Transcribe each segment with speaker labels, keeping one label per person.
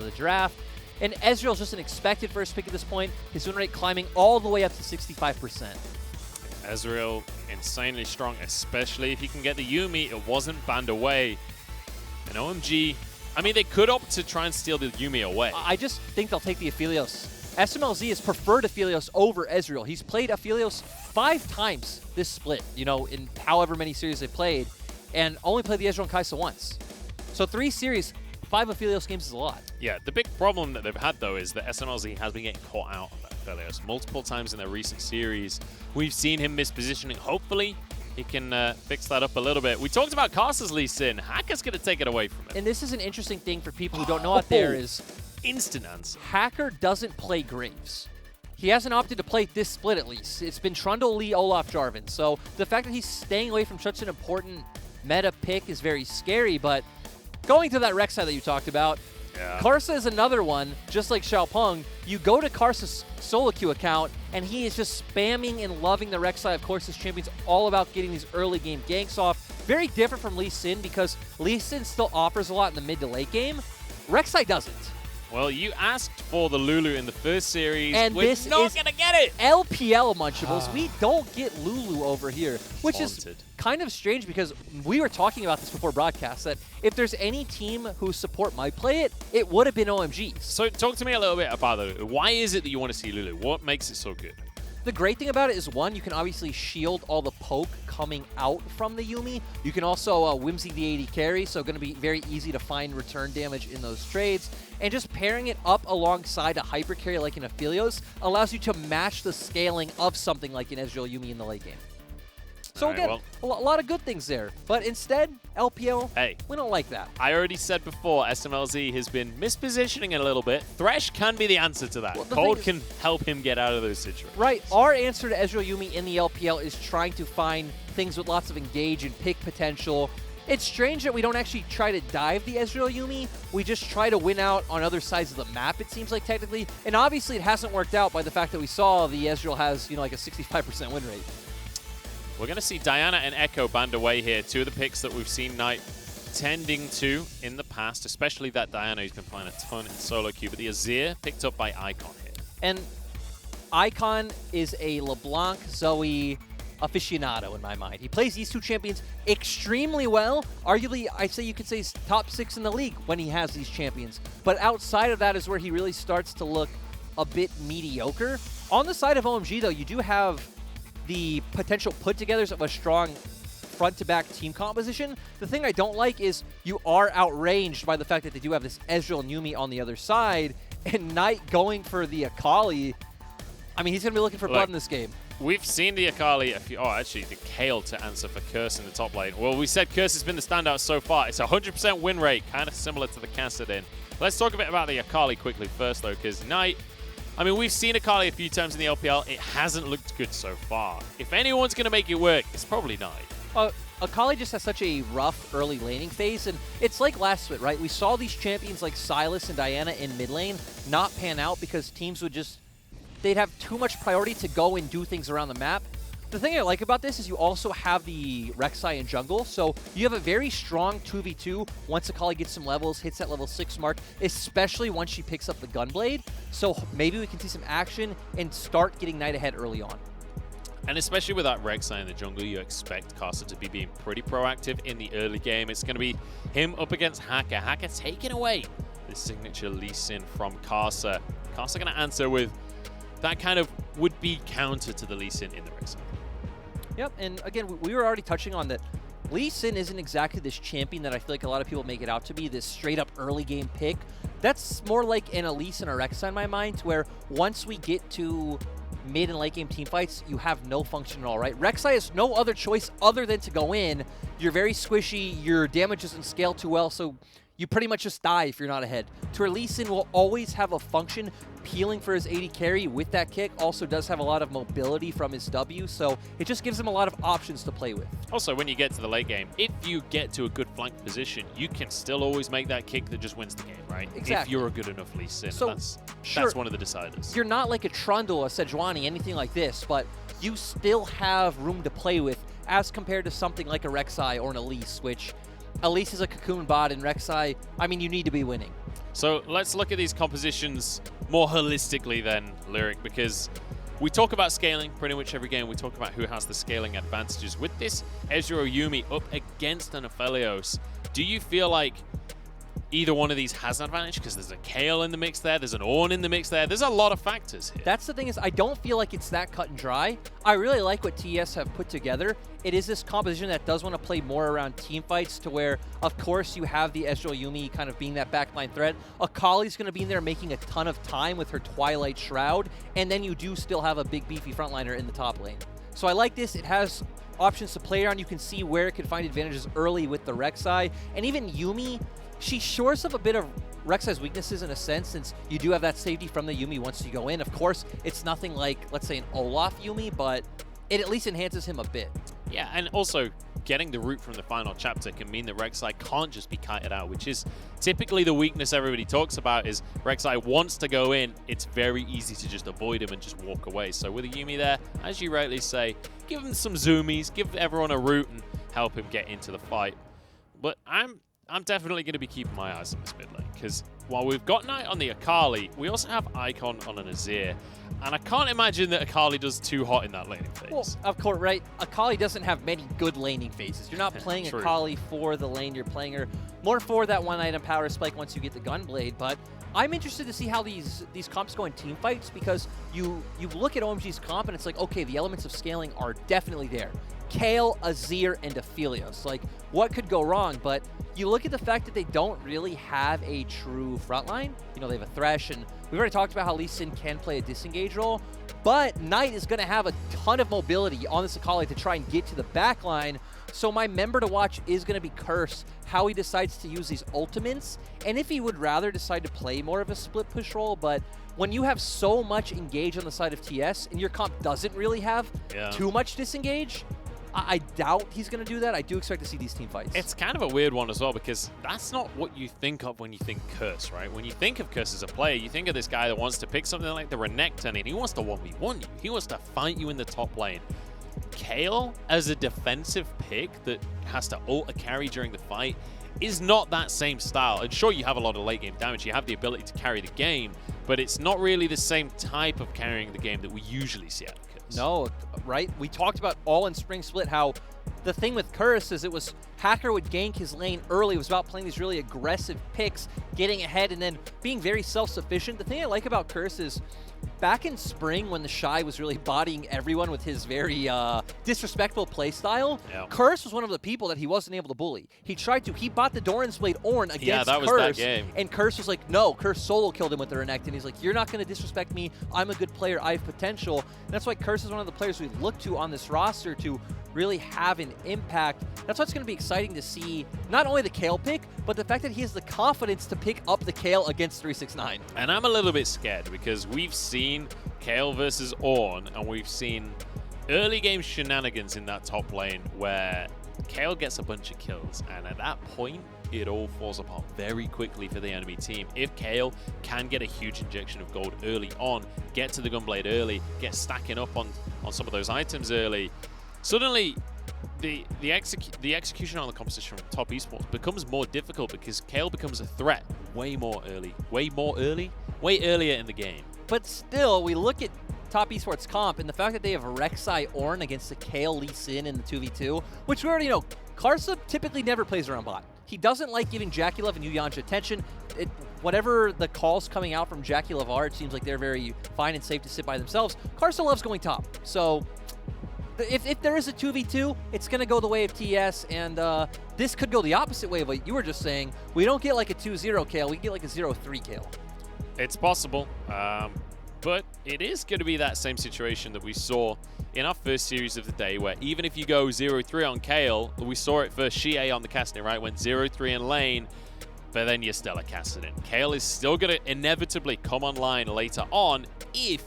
Speaker 1: of the draft. And Ezreal's just an expected first pick at this point. His win rate climbing all the way up to 65%.
Speaker 2: Ezreal, insanely strong, especially if you can get the Yuumi. It wasn't banned away. And OMG, I mean, they could opt to try and steal the Yuumi away.
Speaker 1: I just think they'll take the Aphelios. SMLZ has preferred Aphelios over Ezreal. He's played Aphelios 5 times this split, you know, in however many series they played, and only played the Ezreal and Kai'Sa once. So 3 series, 5 Aphelios games is a lot.
Speaker 2: Yeah, the big problem that they've had, though, is that SMLZ has been getting caught out of Aphelios multiple times in their recent series. We've seen him mispositioning. Hopefully, he can fix that up a little bit. We talked about Kai'Sa's Lee Sin. Hacker's going to take it away from him.
Speaker 1: And this is an interesting thing for people who don't know out there is
Speaker 2: instant answer.
Speaker 1: Hacker doesn't play Graves. He hasn't opted to play this split, at least. It's been Trundle, Lee, Olaf, Jarvan. So the fact that he's staying away from such an important meta pick is very scary, but going to that Rek'Sai that you talked about,
Speaker 2: yeah.
Speaker 1: Kai'Sa is another one, just like Xiaopeng. You go to Kai'Sa's solo queue account, and he is just spamming and loving the Rek'Sai. Of course, this champion's all about getting these early game ganks off. Very different from Lee Sin, because Lee Sin still offers a lot in the mid to late game. Rek'Sai doesn't.
Speaker 2: Well, you asked for the Lulu in the first series.
Speaker 1: And
Speaker 2: We're
Speaker 1: this
Speaker 2: not
Speaker 1: is
Speaker 2: going to get it.
Speaker 1: LPL, Munchables. We don't get Lulu over here, which is kind of strange because we were talking about this before broadcast, that if there's any team who support might play it, it would have been OMG.
Speaker 2: So talk to me a little bit about Lulu. Why is it that you want to see Lulu? What makes it so good?
Speaker 1: The great thing about it is, one, you can obviously shield all the poke coming out from the Yuumi. You can also Whimsy the AD carry, so going to be very easy to find return damage in those trades. And just pairing it up alongside a hyper carry like an Aphelios allows you to match the scaling of something like an Ezreal Yuumi in the late game. So again, a lot of good things there. But instead, LPL,
Speaker 2: hey,
Speaker 1: we don't like that.
Speaker 2: I already said before, SMLZ has been mispositioning it a little bit. Thresh can be the answer to that. Well, Cold can help him get out of those situations.
Speaker 1: Right. Our answer to Ezreal Yuumi in the LPL is trying to find things with lots of engage and pick potential. It's strange that we don't actually try to dive the Ezreal Yuumi. We just try to win out on other sides of the map, it seems like, technically. And obviously, it hasn't worked out by the fact that we saw the Ezreal has, you know, like a 65% win rate.
Speaker 2: We're going to see Diana and Echo band away here. 2 of the picks that we've seen Knight tending to in the past, especially that Diana who's been playing a ton in solo queue. But the Azir picked up by Icon here.
Speaker 1: And Icon is a LeBlanc Zoe aficionado in my mind. He plays these 2 champions extremely well. Arguably, I'd say you could say he's top 6 in the league when he has these champions. But outside of that is where he really starts to look a bit mediocre. On the side of OMG, though, you do have the potential put-togethers of a strong front-to-back team composition. The thing I don't like is you are outranged by the fact that they do have this Ezreal and Yuumi on the other side, and Knight going for the Akali. I mean, he's going to be looking for blood in this game.
Speaker 2: We've seen the Akali, actually the Kale to answer for Curse in the top lane. Well, we said Curse has been the standout so far. It's a 100% win rate, kind of similar to the Kassadin. Let's talk a bit about the Akali quickly first, though, because Knight, I mean, we've seen Akali a few times in the LPL. It hasn't looked good so far. If anyone's going to make it work, it's probably Knight.
Speaker 1: Akali just has such a rough early laning phase, and it's like last split, right? We saw these champions like Sylas and Diana in mid lane not pan out because teams would just, they'd have too much priority to go and do things around the map. The thing I like about this is you also have the Rek'Sai in jungle, so you have a very strong 2v2 once Akali gets some levels, hits that level 6 mark, especially once she picks up the Gunblade. So maybe we can see some action and start getting Knight ahead early on.
Speaker 2: And especially with that Rek'Sai in the jungle, you expect Kai'Sa to be being pretty proactive in the early game. It's going to be him up against Hacker. Hacker taking away the signature Lee Sin from Kai'Sa. Kai'Sa going to answer with that kind of would-be counter to the Lee Sin in the Rek'Sai.
Speaker 1: Yep, and again, we were already touching on that Lee Sin isn't exactly this champion that I feel like a lot of people make it out to be, this straight-up early-game pick. That's more like an Elise and a Rek'Sai in my mind, where once we get to mid and late-game teamfights, you have no function at all, right? Rek'Sai has no other choice other than to go in. You're very squishy, your damage doesn't scale too well, so you pretty much just die if you're not ahead. To where Lee Sin will always have a function, peeling for his AD carry with that kick, also does have a lot of mobility from his W, so it just gives him a lot of options to play with.
Speaker 2: Also, when you get to the late game, if you get to a good flank position, you can still always make that kick that just wins the game, right?
Speaker 1: Exactly.
Speaker 2: If you're a good enough Lee Sin,
Speaker 1: so,
Speaker 2: that's one of the deciders.
Speaker 1: You're not like a Trundle, a Sejuani, anything like this, but you still have room to play with as compared to something like a Rek'Sai or an Elise, which Elise is a cocoon bot, and Rek'Sai, I mean, you need to be winning.
Speaker 2: So let's look at these compositions more holistically then, Lyric, because we talk about scaling pretty much every game. We talk about who has the scaling advantages. With this Ezreal Yuumi up against an Aphelios, do you feel like either one of these has an advantage? Because there's a Kayle in the mix there, there's an Ornn in the mix there. There's a lot of factors here.
Speaker 1: That's the thing, is I don't feel like it's that cut and dry. I really like what TES have put together. It is this composition that does want to play more around team fights, to where, of course, you have the Ezreal Yuumi kind of being that backline threat. Akali's going to be in there making a ton of time with her Twilight Shroud, and then you do still have a big beefy frontliner in the top lane. So I like this. It has options to play around. You can see where it can find advantages early with the Rek'Sai, and even Yuumi, she shores up a bit of Rek'Sai's weaknesses in a sense, since you do have that safety from the Yuumi once you go in. Of course, it's nothing like, let's say, an Olaf Yuumi, but it at least enhances him a bit.
Speaker 2: Yeah, and also getting the root from the final chapter can mean that Rek'Sai can't just be kited out, which is typically the weakness everybody talks about. Is Rek'Sai wants to go in, it's very easy to just avoid him and just walk away. So with a Yuumi there, as you rightly say, give him some zoomies, give everyone a root and help him get into the fight. But I'm definitely going to be keeping my eyes on this mid lane, because while we've got Knight on the Akali, we also have Icon on an Azir. And I can't imagine that Akali does too hot in that laning phase.
Speaker 1: Well, of course, right? Akali doesn't have many good laning phases. You're not playing Akali for the lane. You're playing her more for that one-item power spike once you get the Gunblade. But I'm interested to see how these comps go in team fights, because you look at OMG's comp and it's like, okay, the elements of scaling are definitely there. Kayle, Azir, and Aphelios. Like, what could go wrong? But you look at the fact that they don't really have a true frontline. You know, they have a Thresh, and we've already talked about how Lee Sin can play a disengage role, but Knight is going to have a ton of mobility on this Akali to try and get to the back line. So my member to watch is going to be Curse, how he decides to use these ultimates, and if he would rather decide to play more of a split push role. But when you have so much engage on the side of TS, and your comp doesn't really have too much disengage, I doubt he's going to do that. I do expect to see these team fights.
Speaker 2: It's kind of a weird one as well, because that's not what you think of when you think Curse, right? When you think of Curse as a player, you think of this guy that wants to pick something like the Renekton, and he wants to 1v1 you. He wants to fight you in the top lane. Kayle, as a defensive pick that has to ult a carry during the fight, is not that same style. And sure, you have a lot of late game damage. You have the ability to carry the game, but it's not really the same type of carrying the game that we usually see out of Curse.
Speaker 1: No, right? We talked about all in Spring Split how the thing with Curse is it was Hacker would gank his lane early. It was about playing these really aggressive picks, getting ahead, and then being very self-sufficient. The thing I like about Curse is back in spring, when the Shy was really bodying everyone with his very disrespectful playstyle, Curse was one of the people that he wasn't able to bully. He tried to. He bought the Doran's Blade Ornn against
Speaker 2: that was
Speaker 1: Curse,
Speaker 2: that game.
Speaker 1: and Curse was like, no, Curse solo killed him with the Renekton. He's like, you're not going to disrespect me. I'm a good player. I have potential. And that's why Curse is one of the players we look to on this roster to really have an impact. That's why it's going to be exciting to see not only the Kayle pick, but the fact that he has the confidence to pick up the Kayle against 369.
Speaker 2: And I'm a little bit scared, because we've seen Kayle versus Ornn, and we've seen early game shenanigans in that top lane where Kayle gets a bunch of kills, and at that point, it all falls apart very quickly for the enemy team. If Kayle can get a huge injection of gold early on, get to the Gunblade early, get stacking up on some of those items early, suddenly the execution on the composition from Top Esports becomes more difficult, because Kayle becomes a threat way earlier in the game.
Speaker 1: But still, we look at Top Esports comp, and the fact that they have Rek'Sai Ornn against the Kayle Lee Sin in the 2v2, which we already know, Karsa typically never plays around bot. He doesn't like giving JackeyLove and Yuyanji attention. Whatever the calls coming out from JackeyLove are, it seems like they're very fine and safe to sit by themselves. Karsa loves going top. So if there is a 2v2, it's going to go the way of TS, and this could go the opposite way of what you were just saying. We don't get like a 2-0 Kayle, we get like a 0-3 Kayle.
Speaker 2: It's possible, but it is going to be that same situation that we saw in our first series of the day, where even if you go 0-3 on Kayle, we saw it for Xie on the Cassadin, right? Went 0-3 in lane, but then you're still a Cassadin. Kayle is still going to inevitably come online later on if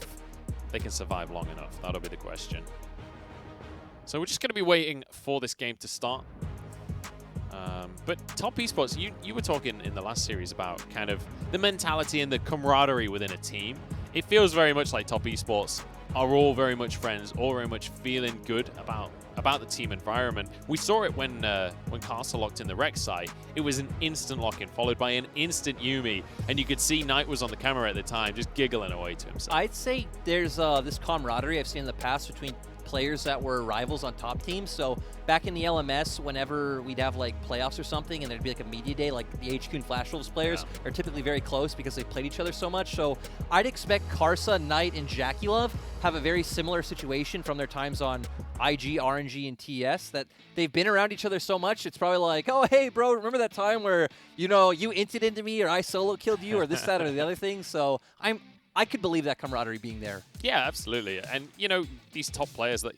Speaker 2: they can survive long enough. That'll be the question. So we're just going to be waiting for this game to start. But Top Esports, you were talking in the last series about kind of the mentality and the camaraderie within a team. It feels very much like Top Esports are all very much friends, all very much feeling good about about the team environment. We saw it when Castle locked in the Rex site. It was an instant lock-in, followed by an instant Yumi, and you could see Knight was on the camera at the time, just giggling away to himself.
Speaker 1: I'd say there's this camaraderie I've seen in the past between players that were rivals on top teams. So back in the LMS, whenever we'd have like playoffs or something and there'd be like a media day, like the HQ and Flash Wolves players are typically very close because they played each other so much. So I'd expect Karsa, Knight, and Jackie Love have a very similar situation from their times on IG, RNG, and TES, that they've been around each other so much. It's probably like, oh, hey, bro, remember that time where, you know, you inted into me or I solo killed you or this, that, or the other thing? So I could believe that camaraderie being there. Yeah,
Speaker 2: absolutely. And, you know, these top players, like,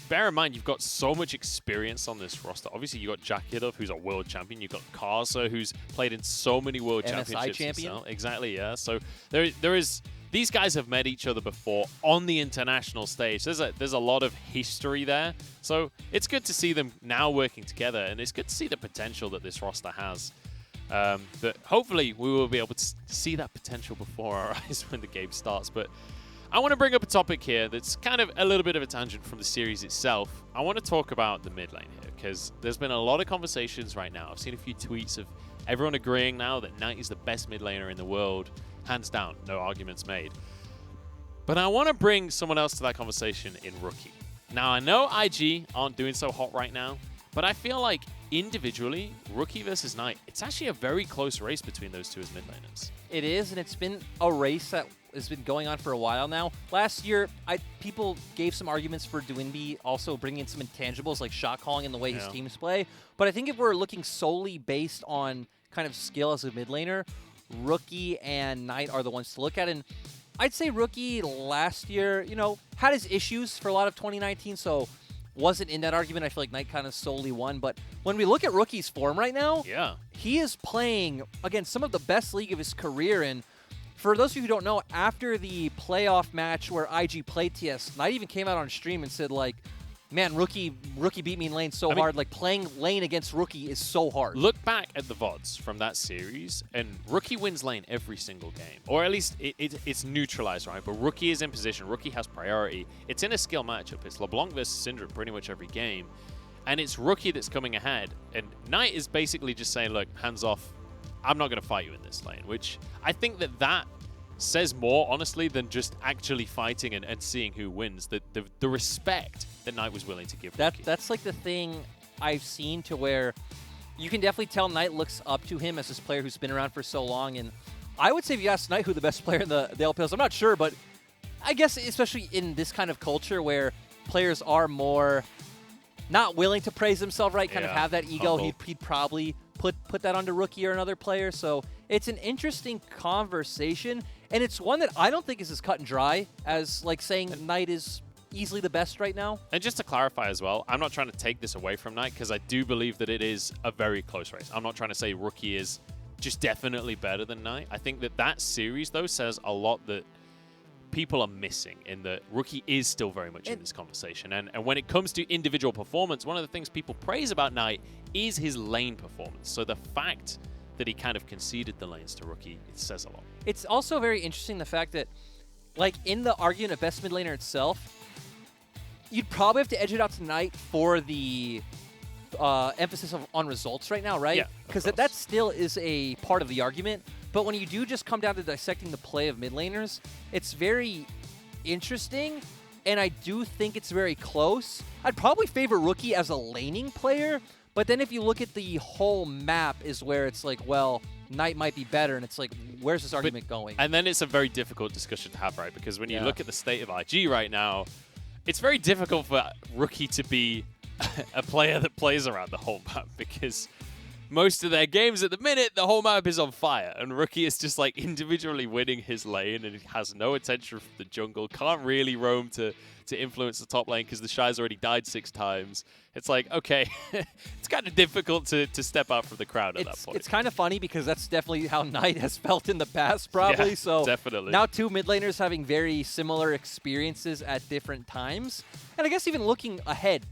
Speaker 2: bear in mind, you've got so much experience on this roster. Obviously, you've got Jackie Love, who's a world champion. You've got Karsa, who's played in so many world championships
Speaker 1: champion.
Speaker 2: himself. Exactly, yeah. So there is... These guys have met each other before on the international stage. There's a lot of history there. So it's good to see them now working together, and it's good to see the potential that this roster has. But hopefully we will be able to see that potential before our eyes when the game starts. But I want to bring up a topic here that's kind of a little bit of a tangent from the series itself. I want to talk about the mid lane here, because there's been a lot of conversations right now. I've seen a few tweets of everyone agreeing now that Knight is the best mid laner in the world. Hands down, no arguments made. But I want to bring someone else to that conversation in Rookie. Now, I know IG aren't doing so hot right now, but I feel like individually, Rookie versus Knight, it's actually a very close race between those two as mid laners.
Speaker 1: It is, and it's been a race that has been going on for a while now. Last year, people gave some arguments for Dwinby also bringing in some intangibles like shot calling and the way his teams play. But I think if we're looking solely based on kind of skill as a mid laner, Rookie and Knight are the ones to look at. And I'd say Rookie last year, you know, had his issues for a lot of 2019, so wasn't in that argument. I feel like Knight kind of solely won. But when we look at Rookie's form right now, he is playing against some of the best league of his career. And for those of you who don't know, after the playoff match where IG played TS, Knight even came out on stream and said, like, man, Rookie beat me in lane so hard. Like, playing lane against Rookie is so hard.
Speaker 2: Look back at the VODs from that series, and Rookie wins lane every single game. Or at least it's neutralized, right? But Rookie is in position. Rookie has priority. It's in a skill matchup. It's LeBlanc versus Syndra pretty much every game. And it's Rookie that's coming ahead. And Knight is basically just saying, look, hands off. I'm not going to fight you in this lane. Which I think that says more, honestly, than just actually fighting and seeing who wins. The respect that Knight was willing to give Rookie.
Speaker 1: That's like the thing I've seen, to where you can definitely tell Knight looks up to him as this player who's been around for so long. And I would say if you ask Knight who the best player in the LPL is, I'm not sure, but I guess especially in this kind of culture where players are more not willing to praise themselves, right? Kind of have that ego. He'd probably put that onto Rookie or another player. So it's an interesting conversation, and it's one that I don't think is as cut and dry as like saying Knight is easily the best right now.
Speaker 2: And just to clarify as well, I'm not trying to take this away from Knight, because I do believe that it is a very close race. I'm not trying to say Rookie is just definitely better than Knight. I think that series, though, says a lot that people are missing, in that Rookie is still very much in this conversation. And when it comes to individual performance, one of the things people praise about Knight is his lane performance. So the fact that he kind of conceded the lanes to Rookie, it says a lot.
Speaker 1: It's also very interesting the fact that, like, in the argument of best mid laner itself, you'd probably have to edge it out to Knight for the emphasis on results right now, right?
Speaker 2: Yeah,
Speaker 1: because that still is a part of the argument. But when you do just come down to dissecting the play of mid laners, it's very interesting, and I do think it's very close. I'd probably favor Rookie as a laning player, but then if you look at the whole map is where it's like, well, Knight might be better, and it's like, where's this argument going?
Speaker 2: And then it's a very difficult discussion to have, right? Because when you look at the state of IG right now, it's very difficult for Rookie to be a player that plays around the whole map, because most of their games at the minute, the whole map is on fire, and Rookie is just like individually winning his lane, and he has no attention from the jungle, can't really roam to influence the top lane because the Shy's already died 6 times. It's like, okay, it's kind of difficult to step out from the crowd at that point.
Speaker 1: It's kind of funny because that's definitely how Knight has felt in the past, probably.
Speaker 2: Yeah,
Speaker 1: so
Speaker 2: definitely.
Speaker 1: Now 2 mid laners having very similar experiences at different times. And I guess even looking ahead,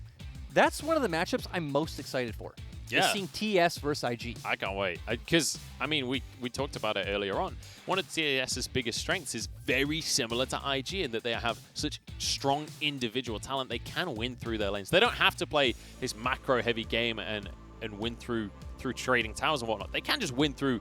Speaker 1: that's one of the matchups I'm most excited for.
Speaker 2: Yeah.
Speaker 1: is seeing TES versus IG.
Speaker 2: I can't wait. Because, I mean, we talked about it earlier on. One of TES's biggest strengths is very similar to IG in that they have such strong individual talent. They can win through their lanes. They don't have to play this macro-heavy game and win through trading towers and whatnot. They can just win through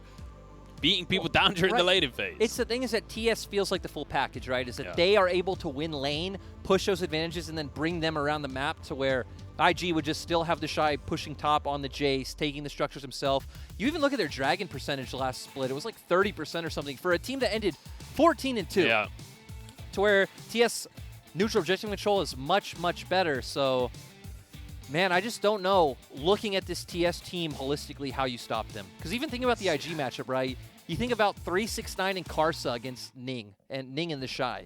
Speaker 2: beating people down during the laning phase.
Speaker 1: It's the thing is that TS feels like the full package, right? Is that they are able to win lane, push those advantages, and then bring them around the map to where IG would just still have the Shy pushing top on the Jace, taking the structures himself. You even look at their Dragon percentage last split. It was like 30% or something for a team that ended 14-2.
Speaker 2: Yeah.
Speaker 1: To where TS neutral objective control is much, much better. So, man, I just don't know, looking at this TS team holistically, how you stop them. Because even thinking about the IG matchup, right? You think about 369 and Karsa against Ning, and Ning and the Shy.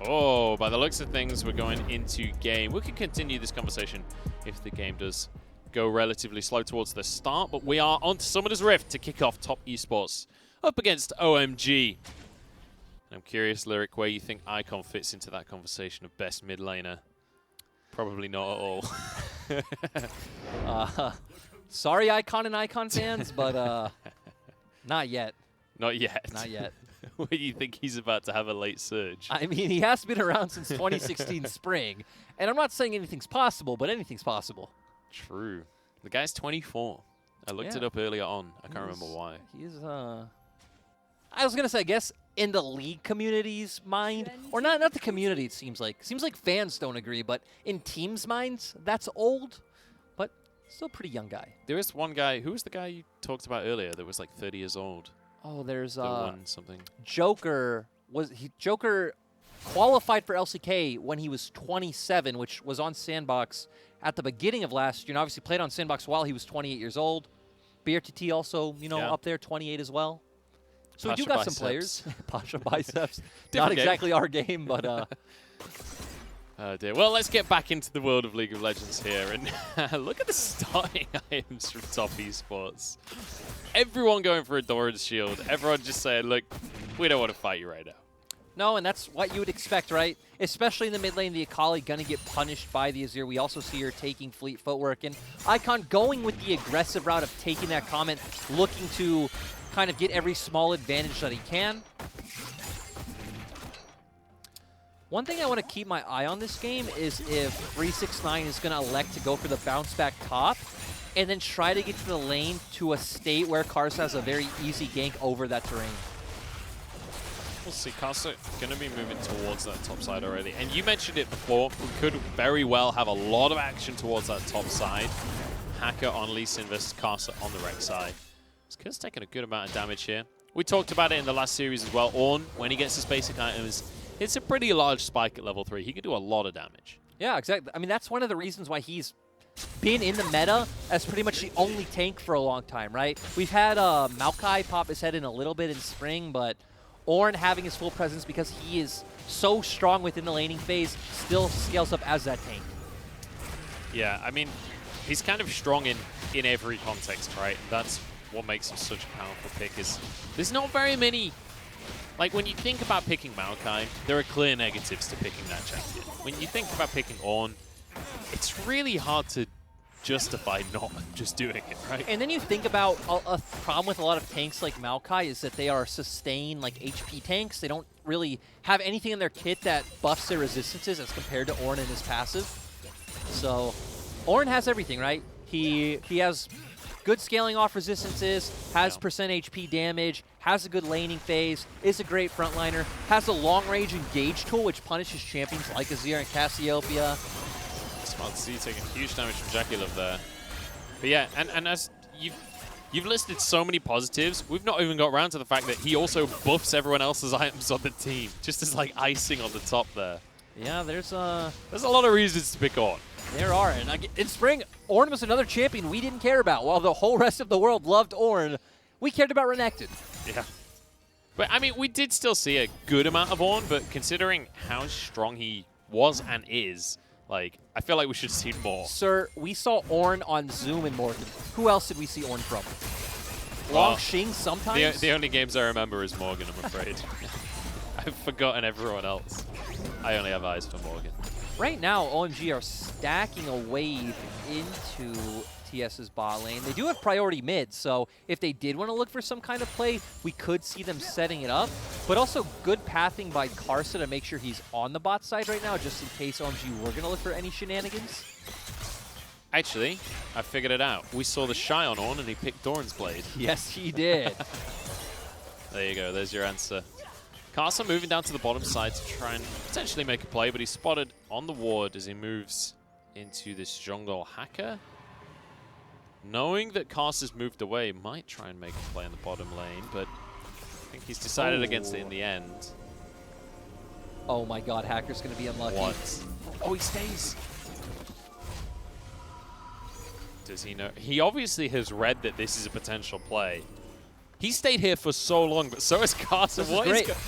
Speaker 2: Oh, by the looks of things, we're going into game. We can continue this conversation if the game does go relatively slow towards the start, but we are on to Summoner's Rift to kick off Top Esports up against OMG. I'm curious, Lyric, where you think Icon fits into that conversation of best mid laner. Probably not at all.
Speaker 1: Sorry, Icon and Icon fans, but not yet.
Speaker 2: Not yet.
Speaker 1: Not yet.
Speaker 2: Where do you think he's about to have a late surge?
Speaker 1: I mean, he has been around since 2016 spring, and I'm not saying anything's possible, but anything's possible.
Speaker 2: True. The guy's 24. I looked it up earlier on. I can't remember why.
Speaker 1: He's, I was going to say, I guess, in the league community's mind, or not the community, it seems like. Seems like fans don't agree, but in teams' minds, that's old, but still a pretty young guy.
Speaker 2: There is one guy. Who was the guy you talked about earlier that was like 30 years old?
Speaker 1: Oh, there's
Speaker 2: won something.
Speaker 1: Joker. Joker qualified for LCK when he was 27, which was on Sandbox at the beginning of last year, and obviously played on Sandbox while he was 28 years old. BRTT also, you know, up there, 28 as well. So we do got some players. Pasha biceps. Not exactly our game, but
Speaker 2: oh dear. Well, let's get back into the world of League of Legends here, and look at the starting items from Top Esports. Everyone going for a Doran's shield. Everyone just saying, look, we don't want to fight you right now.
Speaker 1: No, and that's what you would expect, right? Especially in the mid lane, the Akali gonna get punished by the Azir. We also see her taking fleet footwork, and Icon going with the aggressive route of taking that comment, looking to kind of get every small advantage that he can. One thing I want to keep my eye on this game is if 369 is going to elect to go for the bounce back top and then try to get to the lane to a state where Karsa has a very easy gank over that terrain.
Speaker 2: We'll see. Karsa going to be moving towards that top side already. And you mentioned it before. We could very well have a lot of action towards that top side. Hacker on Lee Sin versus Karsa on the rec side. Kurt's taking a good amount of damage here. We talked about it in the last series as well. Ornn, when he gets his basic items, it's a pretty large spike at level 3. He can do a lot of damage.
Speaker 1: Yeah, exactly. I mean, that's one of the reasons why he's been in the meta as pretty much the only tank for a long time, right? We've had Maokai pop his head in a little bit in spring, but Ornn having his full presence because he is so strong within the laning phase still scales up as that tank.
Speaker 2: Yeah, I mean, he's kind of strong in every context, right? That's what makes him such a powerful pick. Is there's not very many, like when you think about picking Maokai, there are clear negatives to picking that champion. When you think about picking Ornn, it's really hard to justify not just doing it, right?
Speaker 1: And then you think about a problem with a lot of tanks like Maokai is that they are sustained like HP tanks. They don't really have anything in their kit that buffs their resistances as compared to Ornn and his passive. So Ornn has everything, right? He has good scaling off resistances, has percent HP damage, has a good laning phase, is a great frontliner, has a long-range engage tool which punishes champions like Azir and Cassiopeia.
Speaker 2: Smart to see taking huge damage from Jackie Love there. But yeah, and as you've listed so many positives, we've not even got around to the fact that he also buffs everyone else's items on the team, just as like icing on the top there.
Speaker 1: Yeah, there's a
Speaker 2: lot of reasons to pick Ornn.
Speaker 1: There are, and in spring, Ornn was another champion we didn't care about. While the whole rest of the world loved Ornn, we cared about Renekton.
Speaker 2: Yeah. But, I mean, we did still see a good amount of Ornn, but considering how strong he was and is, like, I feel like we should see more.
Speaker 1: Sir, we saw Ornn on Zoom in Morgan. Who else did we see Ornn from? Longxing sometimes?
Speaker 2: The only games I remember is Morgan, I'm afraid. I've forgotten everyone else. I only have eyes for Morgan.
Speaker 1: Right now, OMG are stacking a wave into TS's bot lane. They do have priority mid, so if they did want to look for some kind of play, we could see them setting it up. But also good pathing by Karsa to make sure he's on the bot side right now, just in case OMG were going to look for any shenanigans.
Speaker 2: Actually, I figured it out. We saw the Shy on and he picked Doran's Blade.
Speaker 1: Yes, he did.
Speaker 2: There you go. There's your answer. Karsa moving down to the bottom side to try and potentially make a play, but he's spotted on the ward as he moves into this jungle. Hacker, knowing that Karsa's moved away, might try and make a play in the bottom lane, but I think he's decided against it in the end.
Speaker 1: Oh my god, Hacker's going to be unlucky.
Speaker 2: What? Oh, he stays. Does he know? He obviously has read that this is a potential play. He stayed here for so long, but so has Karsa.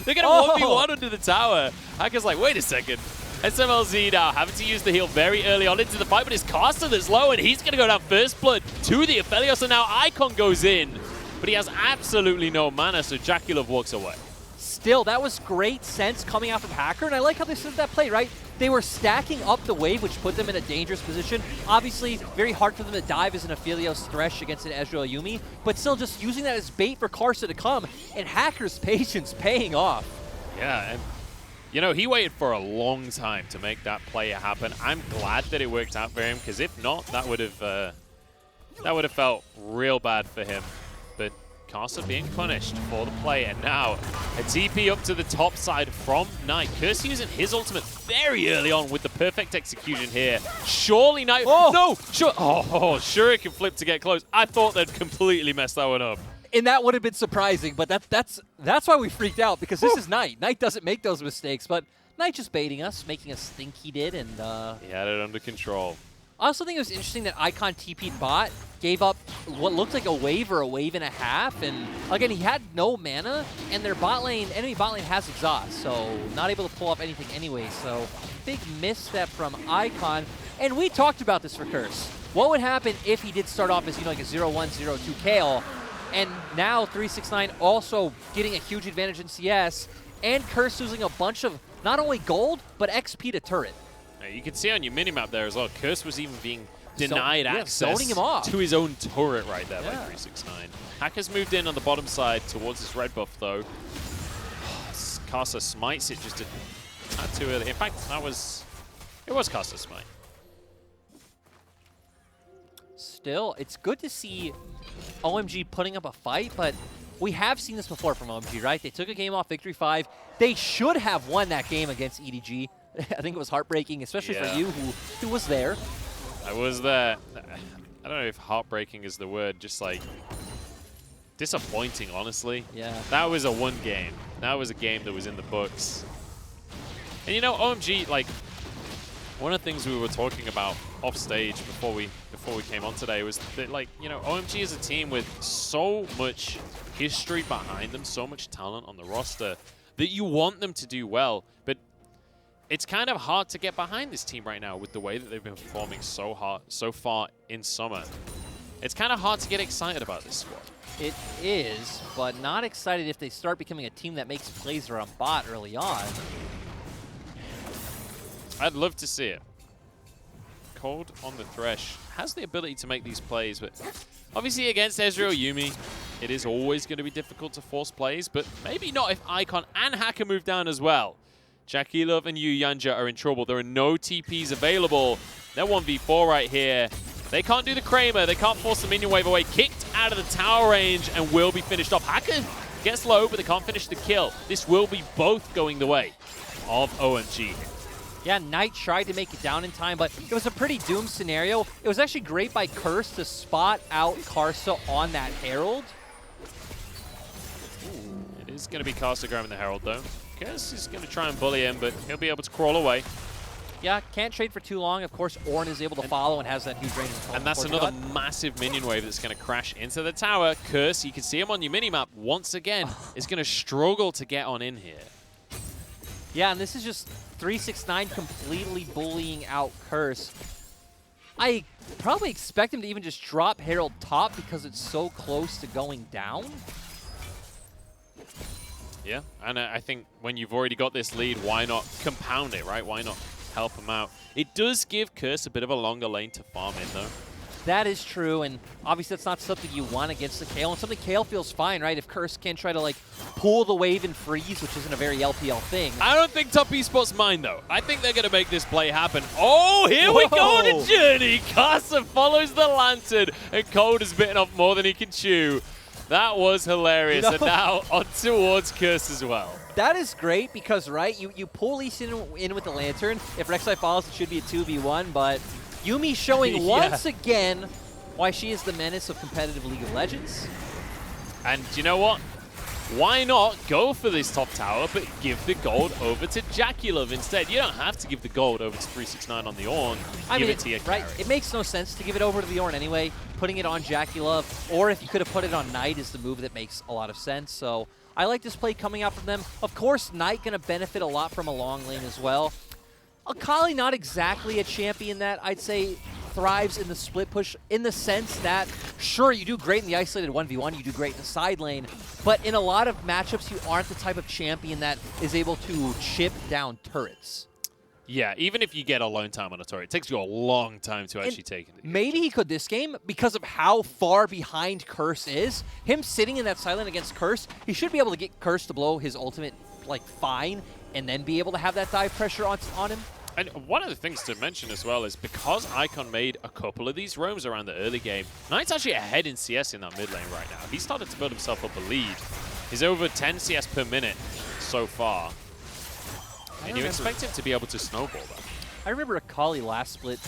Speaker 2: They're going to 1v1 under the tower. Hacker's like, wait a second. SMLZ now having to use the heal very early on into the fight, but it's Karsa that's low, and he's going to go down first blood to the Aphelios, and now Icon goes in. But he has absolutely no mana, so Jackulov walks away.
Speaker 1: Still, that was great sense coming out from Hacker, and I like how they set that play, right? They were stacking up the wave, which put them in a dangerous position. Obviously, very hard for them to dive as an Aphelios Thresh against an Ezreal Yuumi, but still just using that as bait for Karsa to come, and Hacker's patience paying off.
Speaker 2: Yeah, and you know, he waited for a long time to make that play happen. I'm glad that it worked out for him, because if not, that would have felt real bad for him. But Karsa being punished for the play, and now a TP up to the top side from Knight. Curse using his ultimate very early on with the perfect execution here. Surely Knight.
Speaker 1: Oh!
Speaker 2: No! Sure. Oh, Shuriken flip to get close. I thought they'd completely messed that one up.
Speaker 1: And that would have been surprising, but that's why we freaked out, because this is Knight. Knight doesn't make those mistakes, but Knight just baiting us, making us think he did, and
Speaker 2: he had it under control.
Speaker 1: I also think it was interesting that Icon TP'd bot, gave up what looked like a wave or a wave and a half, and again, he had no mana, and their bot lane, enemy bot lane has exhaust, so not able to pull up anything anyway, so big misstep from Icon. And we talked about this for Curse. What would happen if he did start off as, like a 0-1, 0-2 Kale, and now 369 also getting a huge advantage in CS, and Curse losing a bunch of not only gold, but XP to turret.
Speaker 2: You can see on your minimap there as well, Curse was even being denied access
Speaker 1: zoning him off
Speaker 2: to his own turret right there by 369. Hacker's moved in on the bottom side towards his red buff though. Karsa smites it just a tad too early. In fact, it was Karsa's smite.
Speaker 1: Still, it's good to see OMG putting up a fight, but we have seen this before from OMG, right? They took a game off Victory 5. They should have won that game against EDG. I think it was heartbreaking, especially for you, who was there.
Speaker 2: I was there. I don't know if heartbreaking is the word, just like disappointing, honestly.
Speaker 1: Yeah.
Speaker 2: That was a one game. That was a game that was in the books. And you know, OMG, like, one of the things we were talking about off stage before we came on today was that, like, you know, OMG is a team with so much history behind them, so much talent on the roster, that you want them to do well, but it's kind of hard to get behind this team right now with the way that they've been performing so far in summer. It's kind of hard to get excited about this squad.
Speaker 1: It is, but not excited if they start becoming a team that makes plays around bot early on.
Speaker 2: I'd love to see it. Cold on the Thresh has the ability to make these plays, but obviously against Ezreal Yuumi, it is always going to be difficult to force plays, but maybe not if Icon and Hacker move down as well. Jackulov and Yu Yanja are in trouble. There are no TPs available. They're 1v4 right here. They can't do the Kramer. They can't force the minion wave away. Kicked out of the tower range and will be finished off. Hacker gets low, but they can't finish the kill. This will be both going the way of OMG.
Speaker 1: Yeah, Knight tried to make it down in time, but it was a pretty doomed scenario. It was actually great by Curse to spot out Karsa on that Herald.
Speaker 2: Ooh, it is going to be Karsa grabbing the Herald, though. Curse is going to try and bully him, but he'll be able to crawl away.
Speaker 1: Yeah, can't trade for too long. Of course, Ornn is able to follow and has that huge range.
Speaker 2: And that's another massive minion wave that's going to crash into the tower. Curse, you can see him on your minimap once again, is going to struggle to get on in here.
Speaker 1: Yeah, and this is just 369 completely bullying out Curse. I probably expect him to even just drop Herald top because it's so close to going down.
Speaker 2: Yeah, and I think when you've already got this lead, why not compound it, right? Why not help him out? It does give Curse a bit of a longer lane to farm in, though.
Speaker 1: That is true, and obviously that's not something you want against the Kayle, and something Kayle feels fine, right? If Curse can try to, like, pull the wave and freeze, which isn't a very LPL thing.
Speaker 2: I don't think Top Esports mind, though. I think they're going to make this play happen. Oh, here we go on a journey. Casa follows the lantern, and Cold has bitten off more than he can chew. That was hilarious, and now on towards Curse as well.
Speaker 1: That is great because, right, you pull Lee Sin in with the lantern. If Rek'Sai follows, it should be a 2v1, but Yuumi showing once again why she is the menace of competitive League of Legends.
Speaker 2: And you know what? Why not go for this top tower, but give the gold over to Jackulov instead? You don't have to give the gold over to 369 on the Ornn. Give it to your carry.
Speaker 1: It makes no sense to give it over to the Ornn anyway. Putting it on Jackulov, or if you could have put it on Knight, is the move that makes a lot of sense. So I like this play coming out from them. Of course, Knight going to benefit a lot from a long lane as well. Akali not exactly a champion that I'd say thrives in the split push, in the sense that, sure, you do great in the isolated 1v1, you do great in the side lane, but in a lot of matchups, you aren't the type of champion that is able to chip down turrets.
Speaker 2: Yeah, even if you get alone time on a turret, it takes you a long time to actually take it.
Speaker 1: Maybe he could this game because of how far behind Curse is. Him sitting in that side lane against Curse, he should be able to get Curse to blow his ultimate, like, fine, and then be able to have that dive pressure on him.
Speaker 2: And one of the things to mention as well is because Icon made a couple of these roams around the early game, Knight's actually ahead in CS in that mid lane right now. He started to build himself up a lead. He's over 10 CS per minute so far. And you expect him to be able to snowball that.
Speaker 1: I remember Akali last split,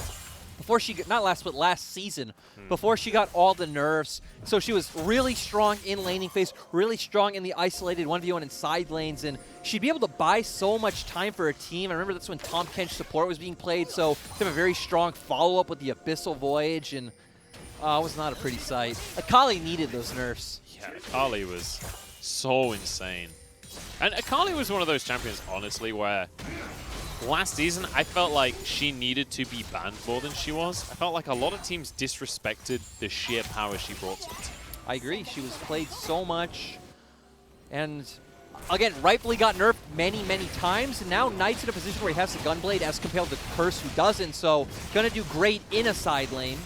Speaker 1: before she got, not last split, last season, before she got all the nerfs. So she was really strong in laning phase, really strong in the isolated 1v1 and side lanes, and she'd be able to buy so much time for her team. I remember that's when Tahm Kench support was being played, so they have a very strong follow-up with the Abyssal Voyage, and it was not a pretty sight. Akali needed those nerfs.
Speaker 2: Yeah, Akali was so insane. And Akali was one of those champions, honestly, where last season I felt like she needed to be banned more than she was. I felt like a lot of teams disrespected the sheer power she brought to the team.
Speaker 1: I agree. She was played so much, and again, rightfully got nerfed many, many times, and now Knight's in a position where he has the Gunblade as compared to Curse, who doesn't, so gonna do great in a side lane.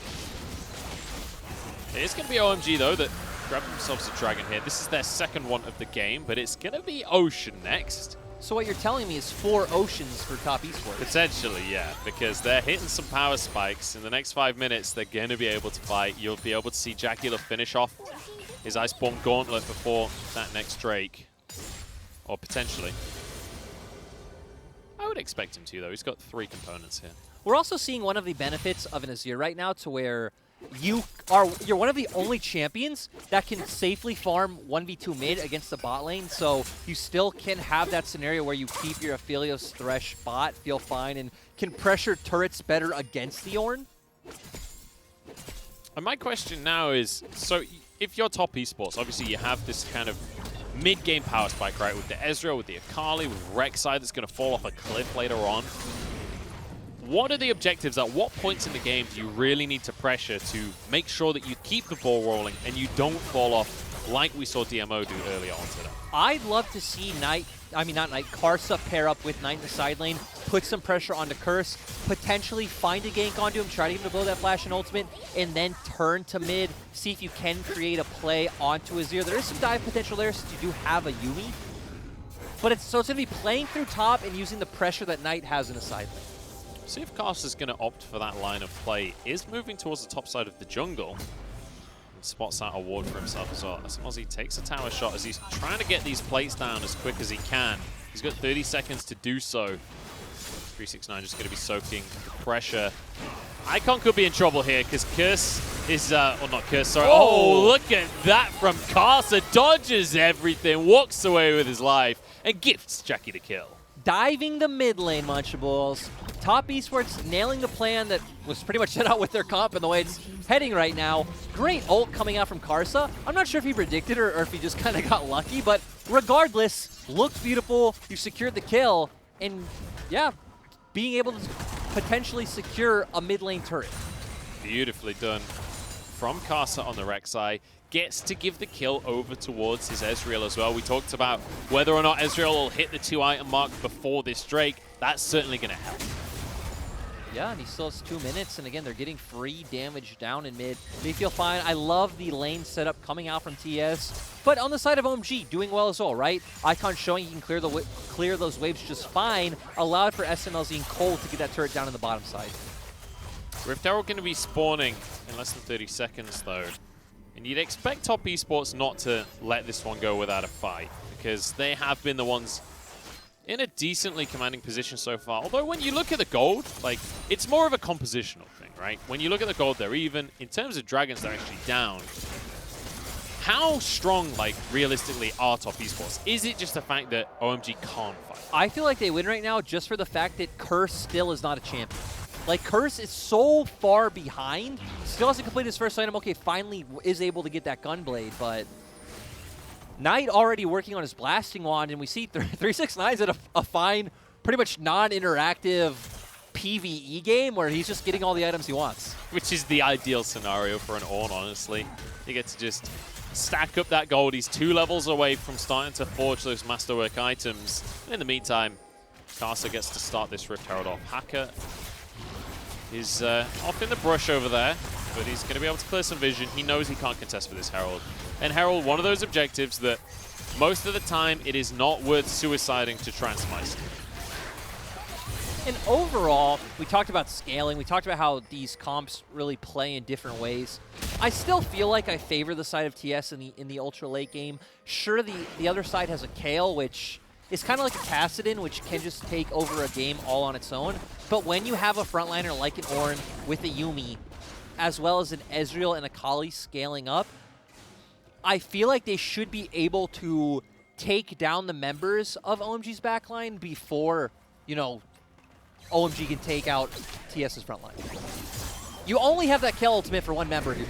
Speaker 2: It is going to be OMG, though, that grab themselves a dragon here. This is their second one of the game, but it's going to be Ocean next.
Speaker 1: So what you're telling me is 4 Oceans for Top Esports?
Speaker 2: Potentially, yeah, because they're hitting some power spikes. In the next 5 minutes, they're going to be able to fight. You'll be able to see Jackulov finish off his Iceborne Gauntlet before that next Drake. Or potentially. I would expect him to, though. He's got 3 components here.
Speaker 1: We're also seeing one of the benefits of an Azir right now, to where you're one of the only champions that can safely farm 1v2 mid against the bot lane, so you still can have that scenario where you keep your Aphelios Thresh bot, feel fine, and can pressure turrets better against the Ornn.
Speaker 2: And my question now is, so if you're Top Esports, obviously you have this kind of mid-game power spike, right, with the Ezreal, with the Akali, with Rek'Sai that's going to fall off a cliff later on. What are the objectives? At what points in the game do you really need to pressure to make sure that you keep the ball rolling and you don't fall off like we saw DMO do earlier on today?
Speaker 1: I'd love to see Karsa pair up with Knight in the side lane, put some pressure onto Curse, potentially find a gank onto him, try to get him to blow that flash and ultimate, and then turn to mid, see if you can create a play onto Azir. There is some dive potential there since you do have a Yuumi. But so it's going to be playing through top and using the pressure that Knight has in the side lane.
Speaker 2: See if Karsa is going to opt for that line of play. Is moving towards the top side of the jungle. And spots that award for himself as well. As Ozzy takes a tower shot as he's trying to get these plates down as quick as he can. He's got 30 seconds to do so. 369 just going to be soaking the pressure. Icon could be in trouble here because Curse is, well, not Curse, sorry. Oh, look at that from Karsa. Dodges everything, walks away with his life, and gifts Jackie the kill.
Speaker 1: Diving the mid lane, Munchables. Top Esports nailing the plan that was pretty much set out with their comp and the way it's heading right now. Great ult coming out from Karsa. I'm not sure if he predicted or if he just kind of got lucky, but regardless, looks beautiful. You secured the kill, and yeah, being able to potentially secure a mid lane turret.
Speaker 2: Beautifully done from Karsa on the Rek'Sai. Gets to give the kill over towards his Ezreal as well. We talked about whether or not Ezreal will hit the 2-item mark before this Drake. That's certainly going to help.
Speaker 1: Yeah, and he still has 2 minutes, and again, they're getting free damage down in mid. They feel fine. I love the lane setup coming out from TES, but on the side of OMG, doing well as well, right? Icon showing he can clear those waves just fine, allowed for SMLZ and Cole to get that turret down in the bottom side.
Speaker 2: Rift Herald going to be spawning in less than 30 seconds, though. And you'd expect Top Esports not to let this one go without a fight, because they have been the ones in a decently commanding position so far. Although when you look at the gold, like, it's more of a compositional thing, right? When you look at the gold, they're even. In terms of Dragons, they're actually down. How strong, like, realistically are Top Esports? Is it just the fact that OMG can't fight?
Speaker 1: I feel like they win right now just for the fact that Curse still is not a champion. Like, Curse is so far behind. Still hasn't completed his first item. Okay, finally is able to get that Gunblade, but Knight already working on his Blasting Wand, and we see 369's at a fine, pretty much non-interactive PvE game where he's just getting all the items he wants.
Speaker 2: Which is the ideal scenario for an Ornn, honestly. You get to just stack up that gold. He's 2 levels away from starting to forge those Masterwork items. And in the meantime, Karsa gets to start this Rift Herald off. Hacker is off in the brush over there, but he's going to be able to clear some vision. He knows he can't contest for this Herald. And Herald, one of those objectives that most of the time it is not worth suiciding to try and slice.
Speaker 1: And overall, we talked about scaling. We talked about how these comps really play in different ways. I still feel like I favor the side of TS in the ultra late game. Sure, the other side has a Kayle, which is kind of like a Kassadin, which can just take over a game all on its own. But when you have a frontliner like an Ornn with a Yuumi, as well as an Ezreal and a Kali scaling up, I feel like they should be able to take down the members of OMG's backline before, you know, OMG can take out TS's frontline. You only have that Kayle ultimate for one member here.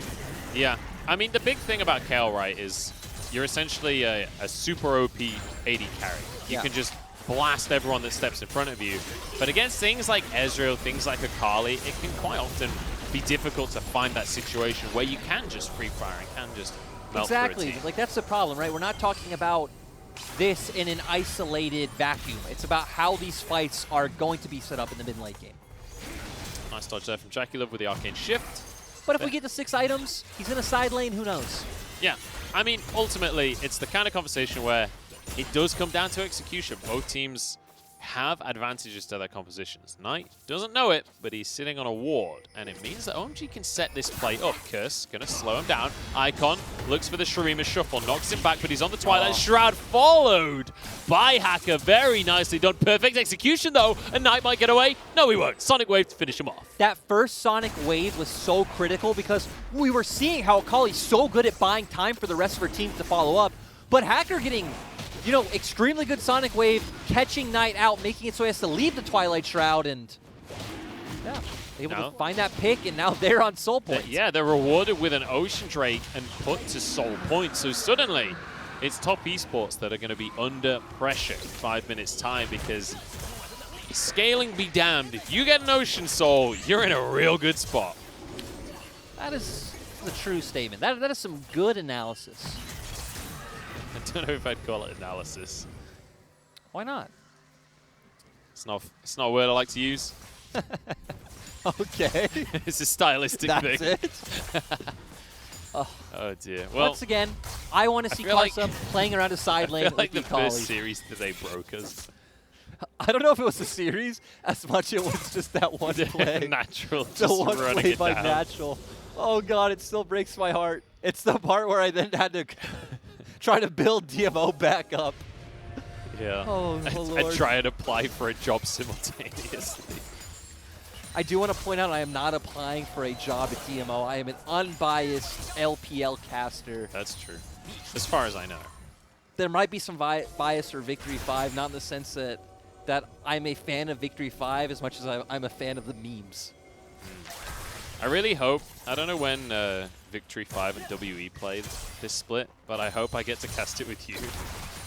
Speaker 2: Yeah. I mean, the big thing about Kayle, right, is you're essentially a super OP AD carry. You can just blast everyone that steps in front of you. But against things like Ezreal, things like Akali, it can quite often be difficult to find that situation where you can just free fire and can just melt through a
Speaker 1: Exactly.
Speaker 2: team.
Speaker 1: Like, that's the problem, right? We're not talking about this in an isolated vacuum. It's about how these fights are going to be set up in the mid-late game.
Speaker 2: Nice dodge there from Jackie with the Arcane Shift.
Speaker 1: But if we get to 6 items, he's in a side lane, who knows?
Speaker 2: Yeah. I mean, ultimately, it's the kind of conversation where it does come down to execution. Both teams have advantages to their compositions. Knight doesn't know it, but he's sitting on a ward, and it means that OMG can set this play up. Curse gonna slow him down. Icon looks for the Shurima Shuffle, knocks him back, but he's on the Twilight Shroud, followed by Hacker. Very nicely done. Perfect execution, though, and Knight might get away. No, he won't. Sonic Wave to finish him off.
Speaker 1: That first Sonic Wave was so critical because we were seeing how Akali's so good at buying time for the rest of her team to follow up, but Hacker getting, you know, extremely good Sonic Wave, catching Knight out, making it so he has to leave the Twilight Shroud, and yeah, able to find that pick, and now they're on Soul Points.
Speaker 2: Yeah, they're rewarded with an Ocean Drake and put to Soul Points. So suddenly, it's Top Esports that are going to be under pressure in 5 minutes' time, because scaling be damned. If you get an Ocean Soul, you're in a real good spot.
Speaker 1: That is the true statement. That is some good analysis.
Speaker 2: I don't know if I'd call it analysis.
Speaker 1: Why not?
Speaker 2: It's not a word I like to use.
Speaker 1: Okay.
Speaker 2: It's a stylistic thing.
Speaker 1: That's it.
Speaker 2: Oh dear. Well,
Speaker 1: once again, I want to see Karsa playing around a side lane with
Speaker 2: like the
Speaker 1: Akali.
Speaker 2: first series today broke us.
Speaker 1: I don't know if it was a series as much it was just that one play.
Speaker 2: Natural.
Speaker 1: The
Speaker 2: just
Speaker 1: one
Speaker 2: running
Speaker 1: play
Speaker 2: it
Speaker 1: by
Speaker 2: down.
Speaker 1: Natural. Oh god, it still breaks my heart. It's the part where I then had to try to build DMO back up.
Speaker 2: Yeah.
Speaker 1: Oh, Lord.
Speaker 2: I try and apply for a job simultaneously.
Speaker 1: I do want to point out I am not applying for a job at DMO. I am an unbiased LPL caster.
Speaker 2: That's true. As far as I know.
Speaker 1: There might be some bias for Victory 5, not in the sense that I'm a fan of Victory 5 as much as I'm a fan of the memes.
Speaker 2: I really hope, I don't know when Victory 5 and WE played this split, but I hope I get to cast it with you.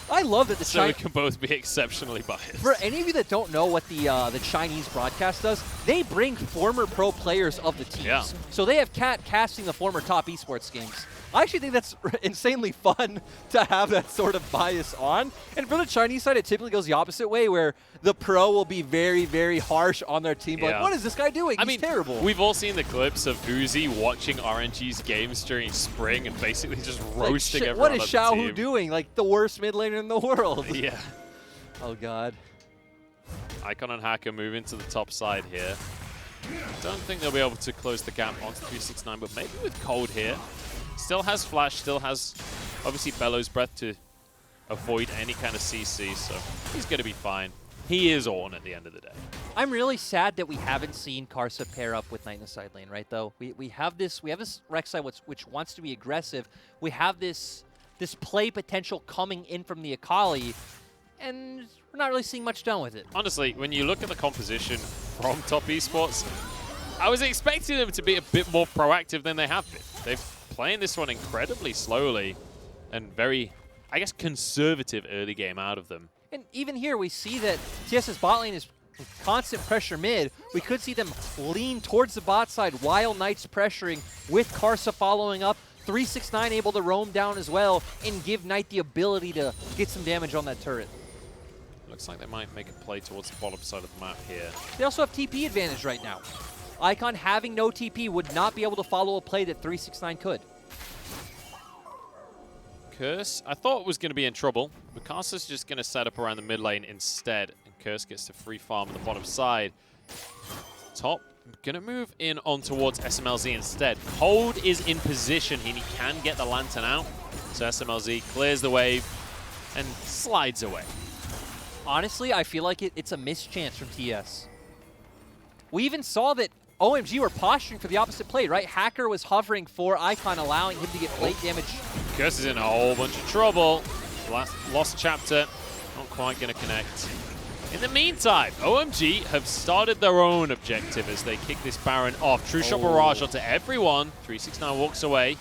Speaker 1: I love that the
Speaker 2: So we can both be exceptionally biased.
Speaker 1: For any of you that don't know what the Chinese broadcast does, they bring former pro players of the teams.
Speaker 2: Yeah.
Speaker 1: So they have Cat casting the former Top Esports games. I actually think that's insanely fun to have that sort of bias on. And for the Chinese side, it typically goes the opposite way, where the pro will be very, very harsh on their team. Like, what is this guy doing? He's terrible.
Speaker 2: We've all seen the clips of Uzi watching RNG's games during spring and basically just roasting everyone.
Speaker 1: What is Xiaohu doing? Like the worst mid laner in the world.
Speaker 2: Yeah.
Speaker 1: Oh, God.
Speaker 2: Icon and Hacker move into the top side here. Don't think they'll be able to close the gap onto 369, but maybe with Cold here. Still has Flash, still has obviously Bellows Breath to avoid any kind of CC, so he's going to be fine. He is on at the end of the day.
Speaker 1: I'm really sad that we haven't seen Karsa pair up with Knight in the side lane, right, though? We have this Rek'Sai which wants to be aggressive. We have this play potential coming in from the Akali, and we're not really seeing much done with it.
Speaker 2: Honestly, when you look at the composition from Top Esports, I was expecting them to be a bit more proactive than they have been. They've playing this one incredibly slowly and very, I guess, conservative early game out of them.
Speaker 1: And even here, we see that TS's bot lane is constant pressure mid. We could see them lean towards the bot side while Knight's pressuring, with Karsa following up. 369 able to roam down as well and give Knight the ability to get some damage on that turret.
Speaker 2: Looks like they might make a play towards the bottom side of the map here.
Speaker 1: They also have TP advantage right now. Icon having no TP would not be able to follow a play that 369 could.
Speaker 2: Curse, I thought was going to be in trouble, but Karsa's just going to set up around the mid lane instead, and Curse gets to free farm on the bottom side. Top, going to move in on towards SMLZ instead. Cold is in position, and he can get the Lantern out, so SMLZ clears the wave and slides away.
Speaker 1: Honestly, I feel like it's a mischance from TS. We even saw that OMG were posturing for the opposite play, right? Hacker was hovering for Icon, allowing him to get plate damage.
Speaker 2: Curse is in a whole bunch of trouble. Lost chapter, not quite going to connect. In the meantime, OMG have started their own objective as they kick this Baron off. True Shot Barrage onto everyone. 369 walks away.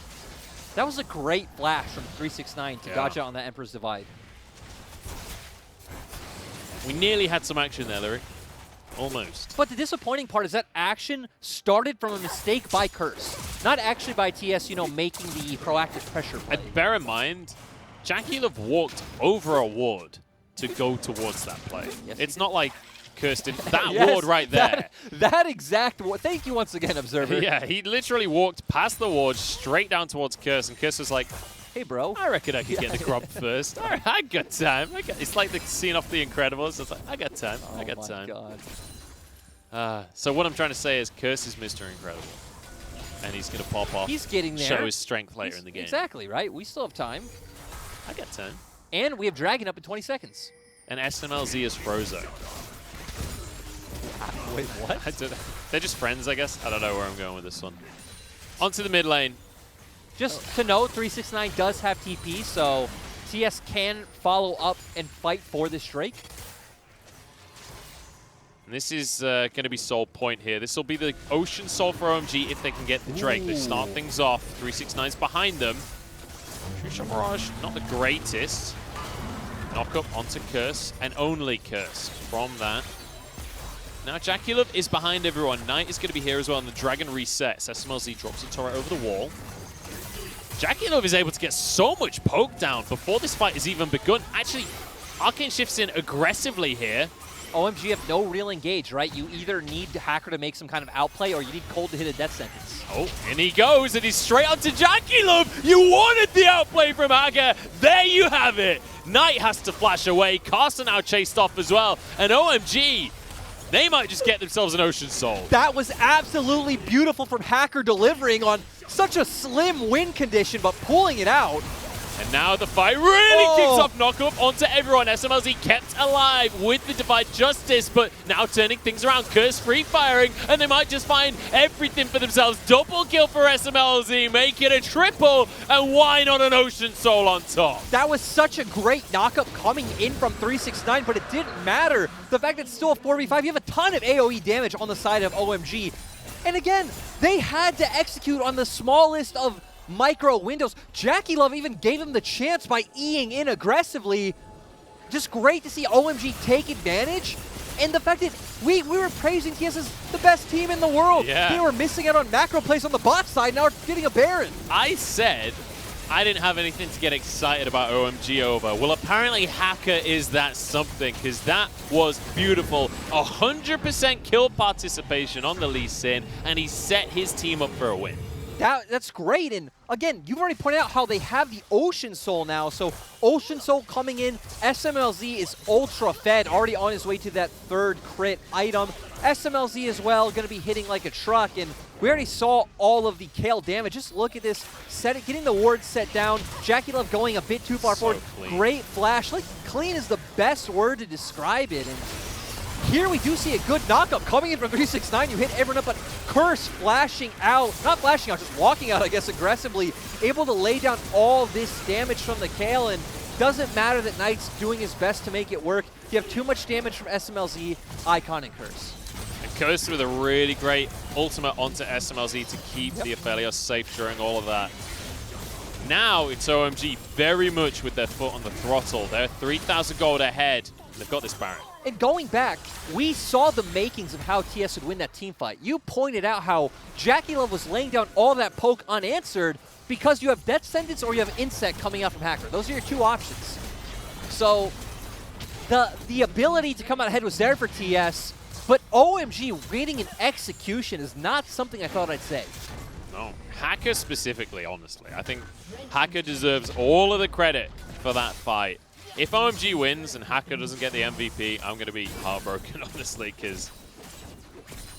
Speaker 1: That was a great flash from 369 to dodge out on that Emperor's Divide.
Speaker 2: We nearly had some action there, Larry. Almost.
Speaker 1: But the disappointing part is that action started from a mistake by Curse, not actually by TS, you know, making the proactive pressure play.
Speaker 2: And bear in mind, JackeyLove walked over a ward to go towards that play.
Speaker 1: Yes,
Speaker 2: it's not like Curse did that ward right there.
Speaker 1: That exact ward. Thank you once again, Observer.
Speaker 2: Yeah, he literally walked past the ward straight down towards Curse, and Curse was like,
Speaker 1: hey, bro.
Speaker 2: I reckon I could get the grub first. All right, I got time. It's like the scene off The Incredibles. It's like, I got time. I got time.
Speaker 1: Oh, my God.
Speaker 2: So what I'm trying to say is Curse is Mr. Incredible. And he's going to pop off.
Speaker 1: He's getting there.
Speaker 2: Show his strength later in the game.
Speaker 1: Exactly, right? We still have time.
Speaker 2: I got time.
Speaker 1: And we have Dragon up in 20 seconds.
Speaker 2: And SMLZ is Frozo.
Speaker 1: Wait, what?
Speaker 2: They're just friends, I guess. I don't know where I'm going with this one. Onto the mid lane.
Speaker 1: Just to note, 369 does have TP, so TS can follow up and fight for this Drake.
Speaker 2: And this is going to be Soul Point here. This will be the Ocean Soul for OMG if they can get the Drake. They start things off. 369's behind them. True Shot Barrage, not the greatest. Knock up onto Curse, and only Curse from that. Now JackeyLove is behind everyone. Knight is going to be here as well, and the Dragon resets. SMLZ drops a turret over the wall. JackeyLove is able to get so much poke down before this fight has even begun. Actually, Arcane shifts in aggressively here.
Speaker 1: OMG have no real engage, right? You either need Hacker to make some kind of outplay or you need Cold to hit a death sentence.
Speaker 2: Oh, and he goes, and he's straight onto JackeyLove. You wanted the outplay from Hacker. There you have it. Knight has to flash away. Karsa now chased off as well. And OMG, they might just get themselves an Ocean Soul.
Speaker 1: That was absolutely beautiful from Hacker, delivering on such a slim win condition, but pulling it out.
Speaker 2: And now the fight really kicks off. Knock up onto everyone. SMLZ kept alive with the Divide Justice, but now turning things around. Curse free firing, and they might just find everything for themselves. Double kill for SMLZ, make it a triple, and why not an Ocean Soul on top?
Speaker 1: That was such a great knockup coming in from 369, but it didn't matter. The fact that it's still a 4v5, you have a ton of AoE damage on the side of OMG. And again, they had to execute on the smallest of micro windows. JackeyLove even gave him the chance by Eing in aggressively. Just great to see OMG take advantage. And the fact that we were praising TS as the best team in the world.
Speaker 2: Yeah.
Speaker 1: They were missing out on macro plays on the bot side, now we're getting a Baron.
Speaker 2: I said I didn't have anything to get excited about OMG over. Well, apparently FLICKR is that something, because that was beautiful. 100% kill participation on the Lee Sin, and he set his team up for a win.
Speaker 1: That's great, and again, you've already pointed out how they have the Ocean Soul now, so Ocean Soul coming in, SMLZ is ultra fed, already on his way to that 3rd crit item. SMLZ as well, going to be hitting like a truck, and we already saw all of the Kale damage. Just look at this, getting the ward set down, JackeyLove going a bit too far forward, great flash, like clean is the best word to describe it, and here we do see a good knockup coming in from 369. You hit everyone up, but Curse flashing out, not flashing out, just walking out, I guess, aggressively, able to lay down all this damage from the Kale, and doesn't matter that Knight's doing his best to make it work. You have too much damage from SMLZ, Icon, and Curse.
Speaker 2: And Curse with a really great ultimate onto SMLZ to keep the FLICKR safe during all of that. Now it's OMG very much with their foot on the throttle. They're 3,000 gold ahead. They've got this Baron.
Speaker 1: And going back, we saw the makings of how TS would win that team fight. You pointed out how JackeyLove was laying down all that poke unanswered because you have Death Sentence or you have Insect coming out from FLICKR. Those are your 2 options. So the ability to come out ahead was there for TS, but OMG reading and execution is not something I thought I'd say.
Speaker 2: No, FLICKR specifically, honestly. I think FLICKR deserves all of the credit for that fight. If OMG wins and FLICKR doesn't get the MVP, I'm going to be heartbroken, honestly, because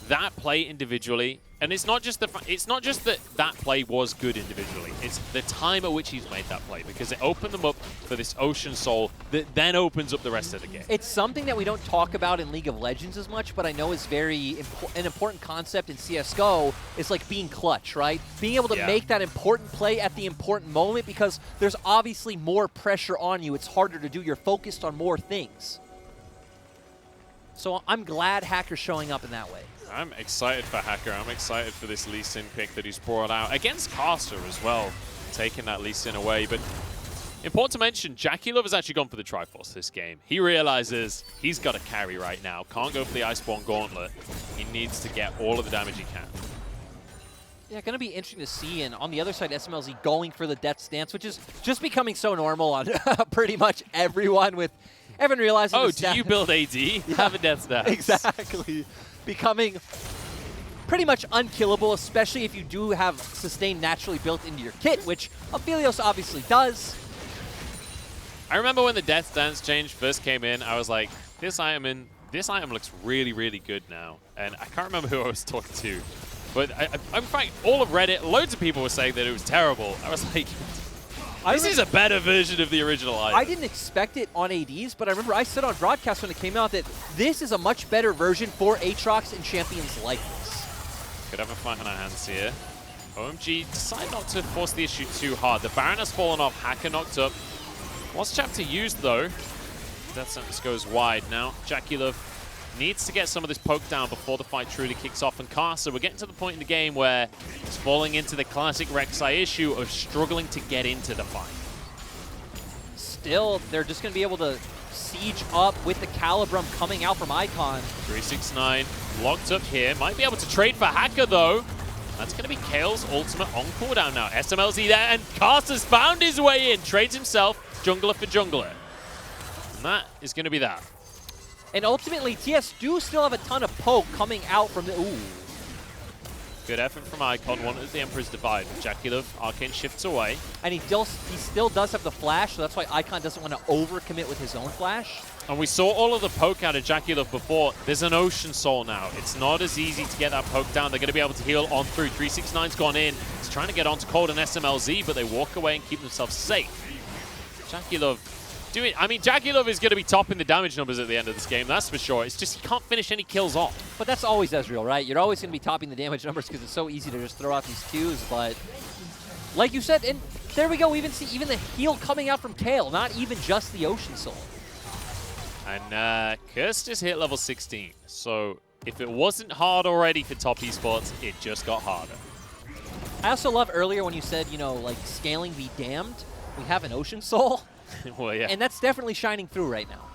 Speaker 2: that play individually, and it's not just that play was good individually. It's the time at which he's made that play, because it opened them up for this Ocean Soul that then opens up the rest of the game.
Speaker 1: It's something that we don't talk about in League of Legends as much, but I know is an important concept in CSGO. Is like being clutch, right? Being able to make that important play at the important moment, because there's obviously more pressure on you. It's harder to do. You're focused on more things. So I'm glad FLICKR's showing up in that way.
Speaker 2: I'm excited for FLICKR. I'm excited for this Lee Sin pick that he's brought out against Caster as well, taking that Lee Sin away. But important to mention, JackeyLove has actually gone for the Triforce this game. He realizes he's got a carry right now. Can't go for the Iceborne Gauntlet. He needs to get all of the damage he can.
Speaker 1: Yeah, going to be interesting to see. And on the other side, SMLZ going for the Death Stance, which is just becoming so normal on pretty much everyone, with everyone realizing.
Speaker 2: Oh, do you build AD? Have a Death Stance.
Speaker 1: Exactly. Becoming pretty much unkillable, especially if you do have sustain naturally built into your kit, which Aphelios obviously does.
Speaker 2: I remember when the Death Dance change first came in, I was like, this item looks really, really good now. And I can't remember who I was talking to, but in fact, all of Reddit, loads of people were saying that it was terrible. I was like, this is a better version of the original item.
Speaker 1: I didn't expect it on ADs, but I remember I said on broadcast when it came out that this is a much better version for Aatrox and champions like this.
Speaker 2: Could have a fight on our hands here. OMG decide not to force the issue too hard. The Baron has fallen off, FLICKR knocked up. What's Chapter used though? Death Sentence goes wide now. JackeyLove needs to get some of this poke down before the fight truly kicks off. And Caster, we're getting to the point in the game where it's falling into the classic Rek'Sai issue of struggling to get into the fight.
Speaker 1: Still, they're just going to be able to siege up with the Calibrum coming out from Icon.
Speaker 2: 369 locked up here. Might be able to trade for FLICKR though. That's going to be Kale's ultimate on cooldown now. SMLZ there, and Caster's found his way in. Trades himself, jungler for jungler. And that is going to be that.
Speaker 1: And ultimately, TS do still have a ton of poke coming out from the... Ooh.
Speaker 2: Good effort from Icon. Wanted the Emperor's Divide. JackeyLove, Arcane shifts away.
Speaker 1: And he still does have the flash, so that's why Icon doesn't want to overcommit with his own flash.
Speaker 2: And we saw all of the poke out of JackeyLove before. There's an Ocean Soul now. It's not as easy to get that poke down. They're going to be able to heal on through. 369's gone in. He's trying to get onto Cold and SMLZ, but they walk away and keep themselves safe. JackeyLove JackeyLove is going to be topping the damage numbers at the end of this game, that's for sure. It's just he can't finish any kills off.
Speaker 1: But that's always Ezreal, right? You're always going to be topping the damage numbers because it's so easy to just throw out these Qs, but like you said, and there we go, we even see even the heal coming out from Kale, not even just the Ocean Soul.
Speaker 2: And Curse just hit level 16, so if it wasn't hard already for Top Esports, it just got harder.
Speaker 1: I also love earlier when you said, you know, like scaling the damned, we have an Ocean Soul.
Speaker 2: Well, yeah.
Speaker 1: And that's definitely shining through right now.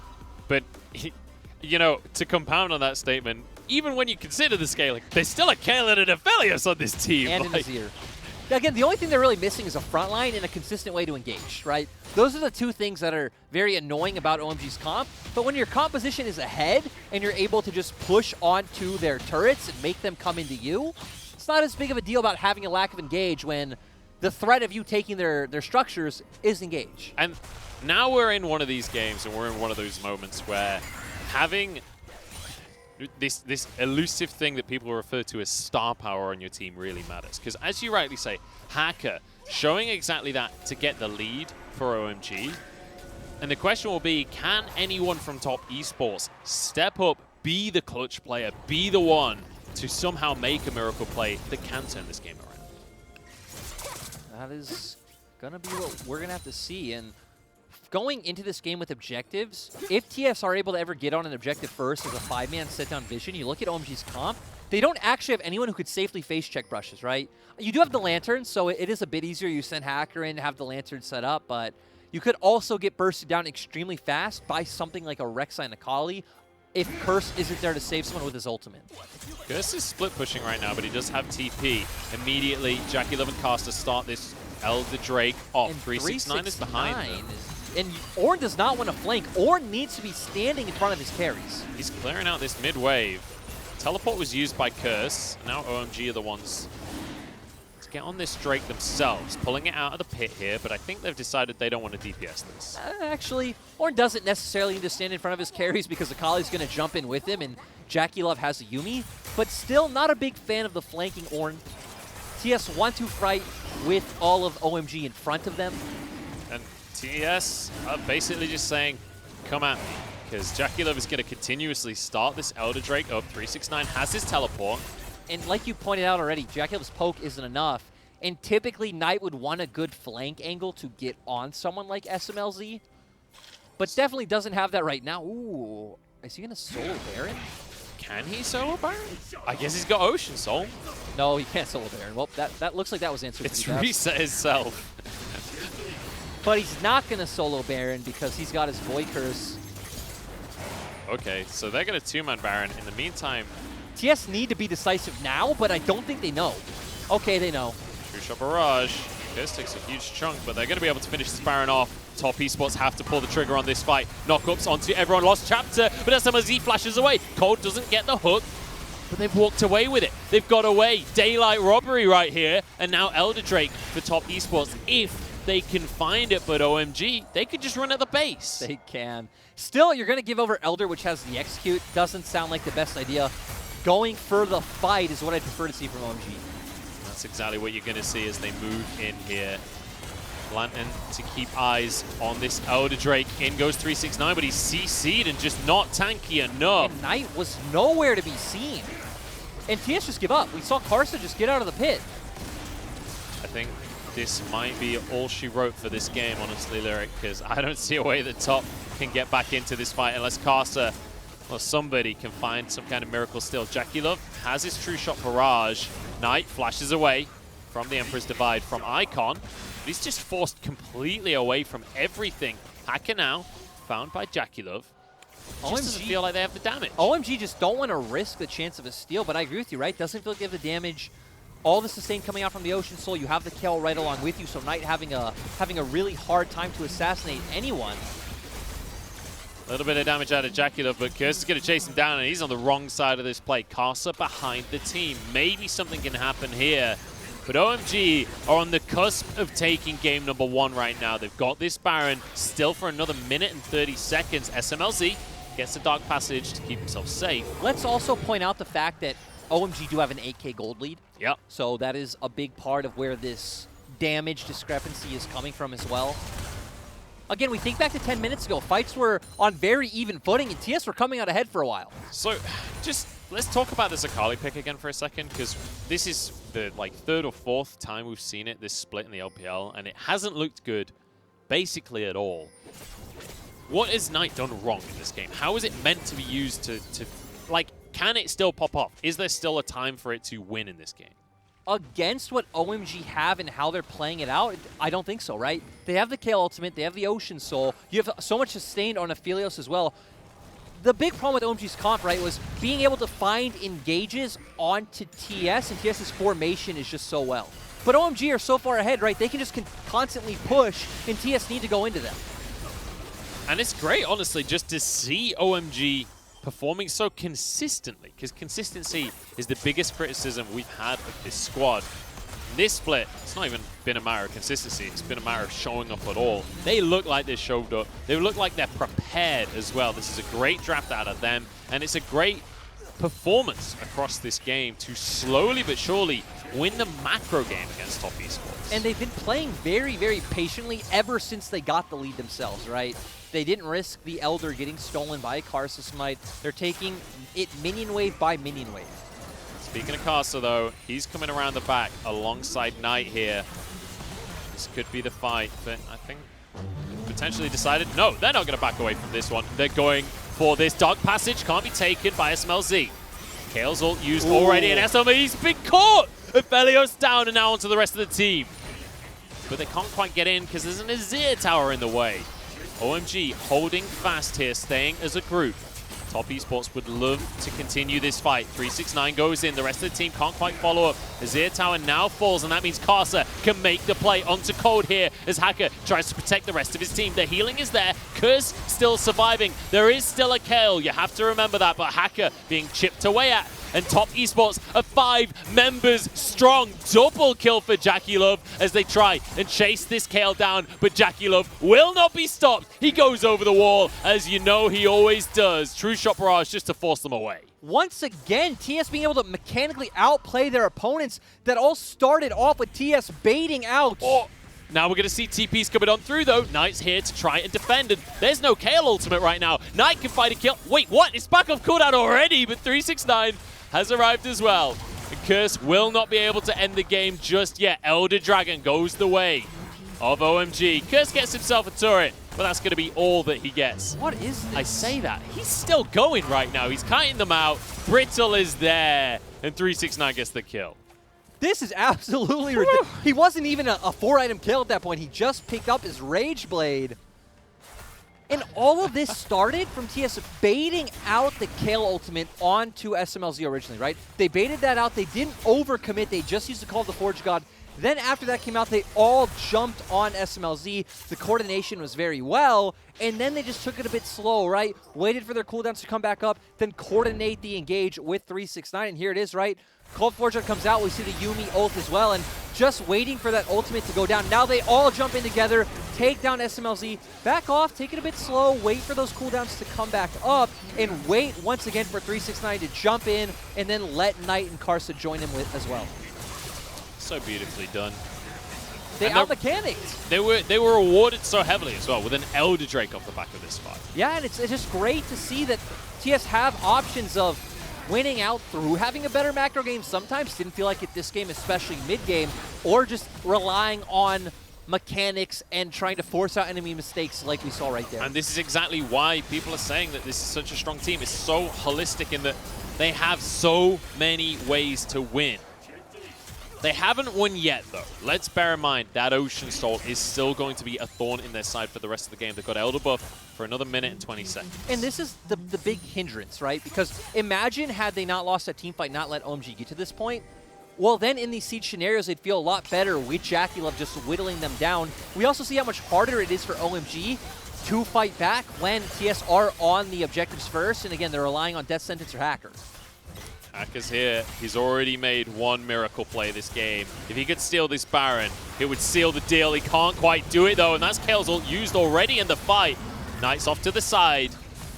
Speaker 2: But, you know, to compound on that statement, even when you consider the scaling, there's still a Kale and an Aphelios on this team.
Speaker 1: And an Azir. Again, the only thing they're really missing is a front line and a consistent way to engage, right? Those are the two things that are very annoying about OMG's comp. But when your composition is ahead and you're able to just push onto their turrets and make them come into you, it's not as big of a deal about having a lack of engage when the threat of you taking their structures is engage.
Speaker 2: And now we're in one of these games and we're in one of those moments where having this elusive thing that people refer to as star power on your team really matters. Because as you rightly say, Hacker showing exactly that to get the lead for OMG. And the question will be, can anyone from Top Esports step up, be the clutch player, be the one to somehow make a miracle play that can turn this game around?
Speaker 1: That is going to be what we're going to have to see. And going into this game with objectives, if TS are able to ever get on an objective first as a 5-man set-down vision, you look at OMG's comp, they don't actually have anyone who could safely face check brushes, right? You do have the lantern, so it is a bit easier. You send Hacker in, have the lantern set up, but you could also get bursted down extremely fast by something like a Rek'Sai and Akali if Curse isn't there to save someone with his ultimate.
Speaker 2: Curse is split pushing right now, but he does have TP. Immediately, JackeyLove and Caster start this Elder Drake off. 369 is behind them.
Speaker 1: And Ornn does not want to flank. Ornn needs to be standing in front of his carries.
Speaker 2: He's clearing out this mid wave. Teleport was used by Curse. Now OMG are the ones to get on this Drake themselves, pulling it out of the pit here, but I think they've decided they don't want to DPS this.
Speaker 1: Actually, Ornn doesn't necessarily need to stand in front of his carries because Akali's going to jump in with him, and JackeyLove has a Yuumi, but still not a big fan of the flanking Ornn. TS want to fight with all of OMG in front of them.
Speaker 2: And TES are basically just saying, come at me, because JackeyLove is going to continuously start this Elder Drake up. 369 has his teleport.
Speaker 1: And like you pointed out already, JackeyLove's poke isn't enough. And typically, Knight would want a good flank angle to get on someone like SMLZ, but definitely doesn't have that right now. Ooh, is he going to solo Baron?
Speaker 2: Can he solo Baron? I guess he's got Ocean Soul.
Speaker 1: No, he can't solo Baron. Well, that looks like that was answered.
Speaker 2: It's reset itself.
Speaker 1: But he's not going to solo Baron because he's got his Void Curse.
Speaker 2: Okay, so they're going to two-man Baron. In the meantime,
Speaker 1: TS need to be decisive now, but I don't think they know. Okay, they know.
Speaker 2: True Shot Barrage. Curse takes a huge chunk, but they're going to be able to finish this Baron off. Top Esports have to pull the trigger on this fight. Knockups onto everyone lost chapter, but SMLZ flashes away. Cold doesn't get the hook, but they've walked away with it. They've got away. Daylight robbery right here, and now Elder Drake for Top Esports if they can find it, but OMG, they could just run at the base.
Speaker 1: They can. Still, you're going to give over Elder, which has the execute. Doesn't sound like the best idea. Going for the fight is what I prefer to see from OMG.
Speaker 2: That's exactly what you're going to see as they move in here. Lantern to keep eyes on this Elder Drake. In goes 369, but he's CC'd and just not tanky enough.
Speaker 1: And Knight was nowhere to be seen. And TS just give up. We saw Karsa just get out of the pit.
Speaker 2: I think this might be all she wrote for this game, honestly, Lyric, because I don't see a way that Top can get back into this fight unless Karsa or somebody can find some kind of miracle still. JackeyLove has his True Shot Barrage. Knight flashes away from the Emperor's Divide from Icon. But he's just forced completely away from everything. Hacker now found by JackeyLove. Just doesn't feel like they have the damage.
Speaker 1: OMG just don't want to risk the chance of a steal, but I agree with you, right? Doesn't feel like they have the damage. All the sustain coming out from the Ocean Soul. You have the kill right along with you, so Knight having a really hard time to assassinate anyone.
Speaker 2: A little bit of damage out of JackeyLove, but Curse is going to chase him down, and he's on the wrong side of this play. Karsa behind the team. Maybe something can happen here. But OMG are on the cusp of taking game number 1 right now. They've got this Baron still for another minute and 30 seconds. SMLZ gets the Dark Passage to keep himself safe.
Speaker 1: Let's also point out the fact that OMG do have an 8K gold lead.
Speaker 2: Yep.
Speaker 1: So that is a big part of where this damage discrepancy is coming from as well. Again, we think back to 10 minutes ago. Fights were on very even footing, and TS were coming out ahead for a while.
Speaker 2: So, just let's talk about this Akali pick again for a second, because this is the third or fourth time we've seen it, this split in the LPL, and it hasn't looked good basically at all. What has Knight done wrong in this game? How is it meant to be used to can it still pop off? Is there still a time for it to win in this game?
Speaker 1: Against what OMG have and how they're playing it out, I don't think so, right? They have the Kale Ultimate, they have the Ocean Soul, you have so much sustained on Aphelios as well. The big problem with OMG's comp, right, was being able to find engages onto TS, and TS's formation is just so well. But OMG are so far ahead, right? They can just constantly push, and TS need to go into them.
Speaker 2: And it's great, honestly, just to see OMG performing so consistently, because consistency is the biggest criticism we've had of this squad. In this split, it's not even been a matter of consistency, it's been a matter of showing up at all. They look like they showed up. They look like they're prepared as well. This is a great draft out of them, and it's a great performance across this game to slowly but surely win the macro game against Top Esports.
Speaker 1: And they've been playing very, very patiently ever since they got the lead themselves, right? They didn't risk the Elder getting stolen by Karsa Smite. They're taking it minion wave by minion wave.
Speaker 2: Speaking of Karsa, though, he's coming around the back alongside Knight here. This could be the fight, but I think potentially decided, no, they're not going to back away from this one. They're going for this Dark Passage, can't be taken by SMLZ. Kale's ult used already, and SMLZ's been caught! Aphelios down and now onto the rest of the team. But they can't quite get in because there's an Azir tower in the way. OMG holding fast here, staying as a group. Top Esports would love to continue this fight. 369 goes in, the rest of the team can't quite follow up. Azir tower now falls, and that means Karsa can make the play onto Cold here as Hacker tries to protect the rest of his team. The healing is there, Curse still surviving. There is still a Kale, you have to remember that, but Hacker being chipped away at. And Top Esports are 5 members strong. Double kill for Jackie Love as they try and chase this Kale down, but Jackie Love will not be stopped. He goes over the wall, as you know he always does. True shot barrage just to force them away.
Speaker 1: Once again, TS being able to mechanically outplay their opponents that all started off with TS baiting out.
Speaker 2: Oh. Now we're going to see TPs coming on through, though. Knight's here to try and defend, and there's no Kale ultimate right now. Knight can fight a kill. Wait, what? It's back off cooldown already, but 369 has arrived as well. And Curse will not be able to end the game just yet. Elder Dragon goes the way of OMG. Curse gets himself a turret, but that's going to be all that he gets.
Speaker 1: What is this?
Speaker 2: I say that. He's still going right now. He's kiting them out. Brittle is there, and 369 gets the kill.
Speaker 1: This is absolutely ridiculous. He wasn't even a 4-item kill at that point. He just picked up his Rage Blade. And all of this started from TS baiting out the Kale ultimate onto SMLZ originally, right? They baited that out. They didn't overcommit. They just used to call the Forge God. Then after that came out, they all jumped on SMLZ. The coordination was very well, and then they just took it a bit slow, right? Waited for their cooldowns to come back up, then coordinate the engage with 369, and here it is, right? Cold Forge God comes out, we see the Yuumi ult as well, and just waiting for that ultimate to go down. Now they all jump in together, take down SMLZ, back off, take it a bit slow, wait for those cooldowns to come back up, and wait once again for 369 to jump in, and then let Knight and Karsa join him with as well.
Speaker 2: So beautifully done.
Speaker 1: They out-mechanicked.
Speaker 2: They were awarded so heavily as well with an Elder Drake off the back of this fight.
Speaker 1: Yeah, and it's just great to see that TS have options of winning out through having a better macro game sometimes. Didn't feel like it this game, especially mid-game, or just relying on mechanics and trying to force out enemy mistakes like we saw right there.
Speaker 2: And this is exactly why people are saying that this is such a strong team. It's so holistic in that they have so many ways to win. They haven't won yet, though. Let's bear in mind that Ocean Soul is still going to be a thorn in their side for the rest of the game. They've got Elder Buff for another minute and 20 seconds.
Speaker 1: And this is the big hindrance, right? Because imagine had they not lost that team fight, not let OMG get to this point. Well, then in these siege scenarios, they'd feel a lot better with Jackie Love just whittling them down. We also see how much harder it is for OMG to fight back when TS are on the objectives first. And again, they're relying on Death Sentence or Hacker.
Speaker 2: Hacker's here. He's already made one miracle play this game. If he could steal this Baron, it would seal the deal. He can't quite do it, though, and that's Kale's ult used already in the fight. Knight's off to the side.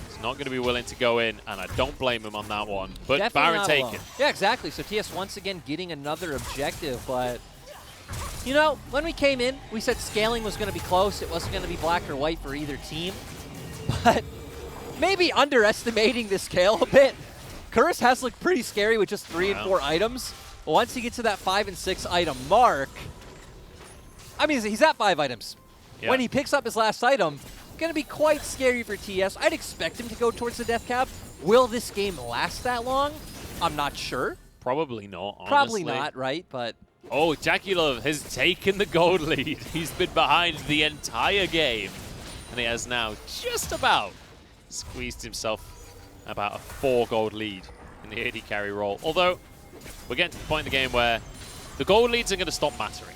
Speaker 2: He's not going to be willing to go in, and I don't blame him on that one. But
Speaker 1: Definitely
Speaker 2: Baron taken.
Speaker 1: Yeah, exactly. So TS once again getting another objective, but you know, when we came in, we said scaling was going to be close. It wasn't going to be black or white for either team, but maybe underestimating this Kale a bit. Curse has looked pretty scary with just 3 and 4 items. But once he gets to that 5 and 6 item mark, I mean, he's at 5 items. Yeah. When he picks up his last item, going to be quite scary for TS. I'd expect him to go towards the death cap. Will this game last that long? I'm not sure.
Speaker 2: Probably not, honestly.
Speaker 1: Probably not, right? But
Speaker 2: oh, Jackie Love has taken the gold lead. He's been behind the entire game. And he has now just about squeezed himself about a 4 gold lead in the AD carry role. Although, we're getting to the point in the game where the gold leads are going to stop mattering.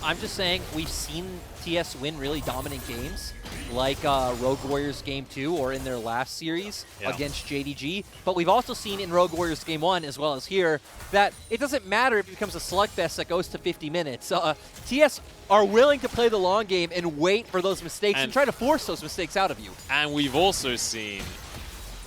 Speaker 1: I'm just saying we've seen TS win really dominant games, like Rogue Warriors Game 2 or in their last series against JDG. But we've also seen in Rogue Warriors Game 1, as well as here, that it doesn't matter if it becomes a slugfest that goes to 50 minutes. TS are willing to play the long game and wait for those mistakes and try to force those mistakes out of you.
Speaker 2: And we've also seen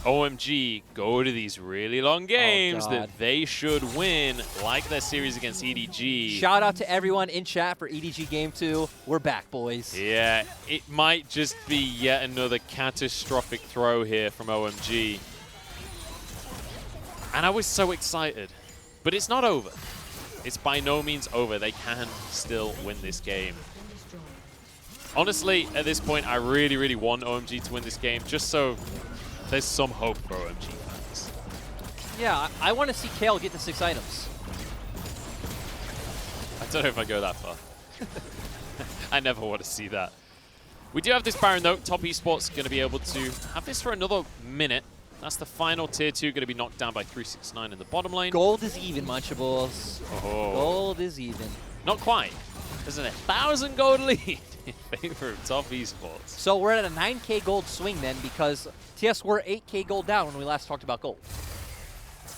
Speaker 2: OMG go to these really long games that they should win, like their series against EDG.
Speaker 1: Shout out to everyone in chat for EDG Game 2. We're back, boys.
Speaker 2: Yeah, it might just be yet another catastrophic throw here from OMG. And I was so excited. But it's not over. It's by no means over. They can still win this game. Honestly, at this point, I really, really want OMG to win this game, just so there's some hope for OMG fans.
Speaker 1: Yeah, I want to see Kale get the 6 items.
Speaker 2: I don't know if I go that far. I never want to see that. We do have this Baron though. Top Esports going to be able to have this for another minute. That's the final tier 2 going to be knocked down by 369 in the bottom lane.
Speaker 1: Gold is even, Munchables.
Speaker 2: Oh.
Speaker 1: Gold is even.
Speaker 2: Not quite. There's an 1,000 gold lead in favor of Top Esports.
Speaker 1: So we're at a 9K gold swing then, because TS were 8K gold down when we last talked about gold.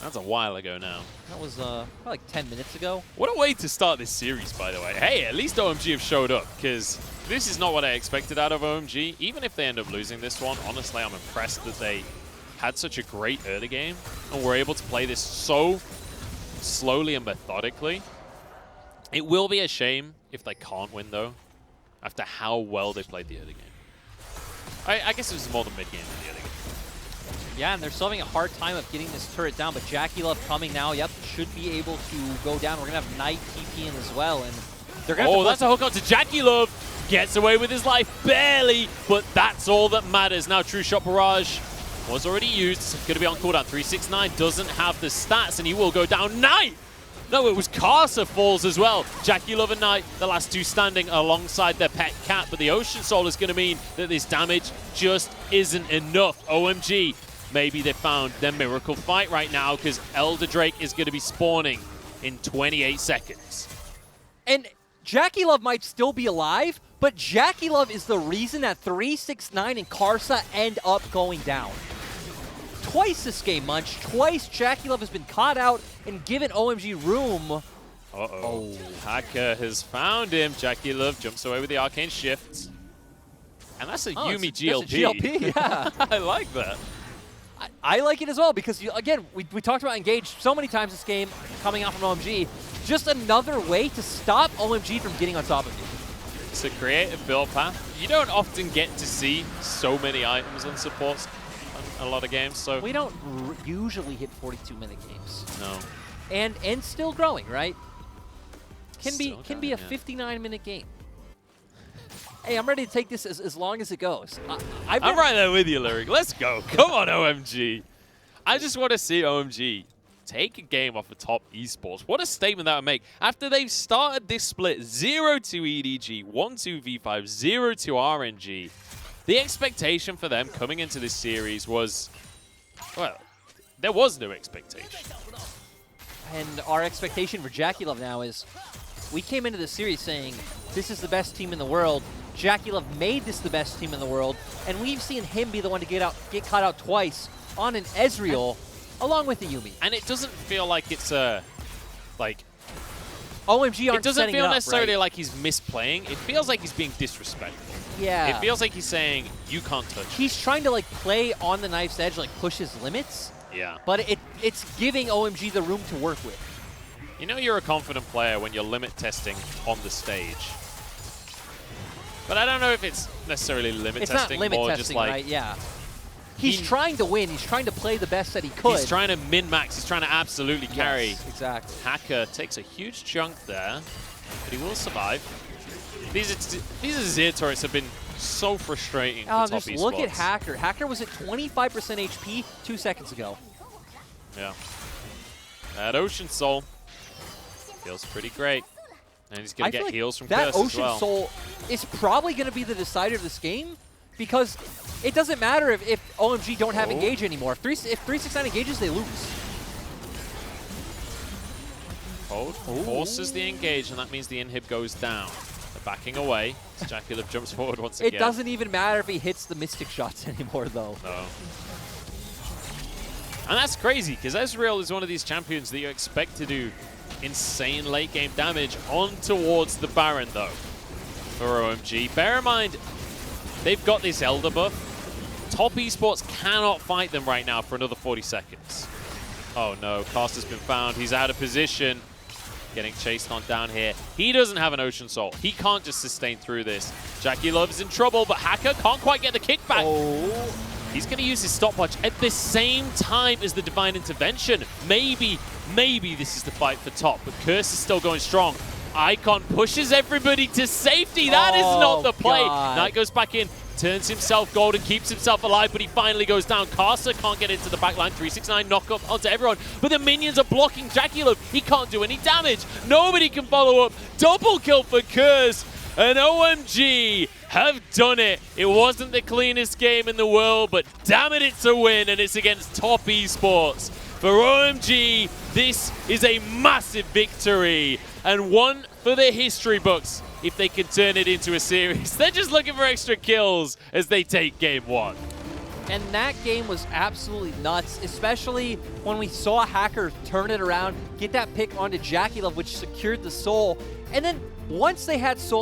Speaker 2: That's a while ago now.
Speaker 1: That was probably like 10 minutes ago.
Speaker 2: What a way to start this series, by the way. Hey, at least OMG have showed up, because this is not what I expected out of OMG. Even if they end up losing this one, honestly, I'm impressed that they had such a great early game and were able to play this so slowly and methodically. It will be a shame if they can't win, though, after how well they played the early game. I guess it was more the mid game than the early game.
Speaker 1: Yeah, and they're still having a hard time of getting this turret down, but Jackie Love coming now, yep, should be able to go down. We're going to have Knight TP in as well, and they're going to
Speaker 2: that's a hook out to Jackie Love. Gets away with his life, barely, but that's all that matters. Now True Shot Barrage was already used, it's going to be on cooldown. 369 doesn't have the stats, and he will go down. Knight! No, it was Karsa falls as well. Jackie Love and Knight, the last two standing alongside their pet cat, but the Ocean Soul is going to mean that this damage just isn't enough. OMG, maybe they found their miracle fight right now, because Elder Drake is going to be spawning in 28 seconds.
Speaker 1: And Jackie Love might still be alive, but Jackie Love is the reason that 369 and Karsa end up going down. Twice this game, Munch. Twice Jackie Love has been caught out and given OMG room.
Speaker 2: Oh. Hacker has found him. Jackie Love jumps away with the Arcane Shift. And that's a Yuumi GLP.
Speaker 1: That's a GLP, yeah.
Speaker 2: I like that.
Speaker 1: I like it as well, because, again, we talked about Engage so many times this game coming out from OMG. Just another way to stop OMG from getting on top of you.
Speaker 2: It's a creative build path. You don't often get to see so many items on supports on a lot of games, so
Speaker 1: we don't usually hit 42-minute games.
Speaker 2: No.
Speaker 1: And still growing, right? Can be a 59-minute game. Hey, I'm ready to take this as long as it goes.
Speaker 2: I'm right there with you, Lyric. Let's go. Come on, OMG. I just want to see OMG take a game off of Top Esports. What a statement that would make. After they've started this split 0-2 EDG, 1-2 V5, 0-2 RNG, the expectation for them coming into this series was, well, there was no expectation.
Speaker 1: And our expectation for Jackie Love now is, we came into the series saying, this is the best team in the world. Jackie Love made this the best team in the world, and we've seen him be the one to get caught out twice on an Ezreal, along with the Yuumi.
Speaker 2: And it doesn't feel like it's a, like,
Speaker 1: OMG aren't
Speaker 2: it doesn't
Speaker 1: setting
Speaker 2: feel
Speaker 1: it up,
Speaker 2: necessarily
Speaker 1: right?
Speaker 2: like he's misplaying. It feels like he's being disrespectful.
Speaker 1: Yeah.
Speaker 2: It feels like he's saying, you can't touch me.
Speaker 1: He's trying to, like, play on the knife's edge, like, push his limits.
Speaker 2: Yeah.
Speaker 1: But it's giving OMG the room to work with.
Speaker 2: You know you're a confident player when you're limit testing on the stage. But I don't know if it's necessarily limit testing.
Speaker 1: It's not limit
Speaker 2: more
Speaker 1: testing,
Speaker 2: just like,
Speaker 1: right? Yeah. He's trying to win. He's trying to play the best that he could.
Speaker 2: He's trying to min-max. He's trying to absolutely carry.
Speaker 1: Yes, exactly.
Speaker 2: Hacker takes a huge chunk there, but he will survive. These Azir turrets have been so frustrating for Top
Speaker 1: just
Speaker 2: Esports.
Speaker 1: look at Hacker. Hacker was at 25% HP 2 seconds ago.
Speaker 2: Yeah. That Ocean Soul feels pretty great. And he's going to get heals from Curse as well.
Speaker 1: That Ocean Soul is probably going to be the decider of this game, because it doesn't matter if OMG don't have Engage anymore. If 369 engages, they lose.
Speaker 2: Cold forces the engage, and that means the inhib goes down. They're backing away. Jackulov jumps forward once again.
Speaker 1: It doesn't even matter if he hits the Mystic shots anymore, though.
Speaker 2: No. And that's crazy, because Ezreal is one of these champions that you expect to do insane late game damage on towards the Baron, though, for OMG. Bear in mind, they've got this Elder buff. Top Esports cannot fight them right now for another 40 seconds. Oh no, Caster's been found. He's out of position. Getting chased on down here. He doesn't have an Ocean Soul. He can't just sustain through this. Jackulov is in trouble, but Hacker can't quite get the kickback.
Speaker 1: Oh.
Speaker 2: He's going to use his stopwatch at the same time as the Divine Intervention. Maybe this is the fight for top, but Curse is still going strong. Icon pushes everybody to safety. That is not the play.
Speaker 1: God.
Speaker 2: Knight goes back in, turns himself gold and keeps himself alive, but he finally goes down. Caster can't get into the backline. 369 knock up onto everyone, but the minions are blocking Jackulov. He can't do any damage. Nobody can follow up. Double kill for Curse, and OMG have done it. It wasn't the cleanest game in the world, but damn it, it's a win, and it's against Top Esports. For OMG, this is a massive victory, and one for the history books if they can turn it into a series. They're just looking for extra kills as they take game one.
Speaker 1: And that game was absolutely nuts, especially when we saw Hacker turn it around, get that pick onto Jackulov, which secured the soul. And then once they had soul,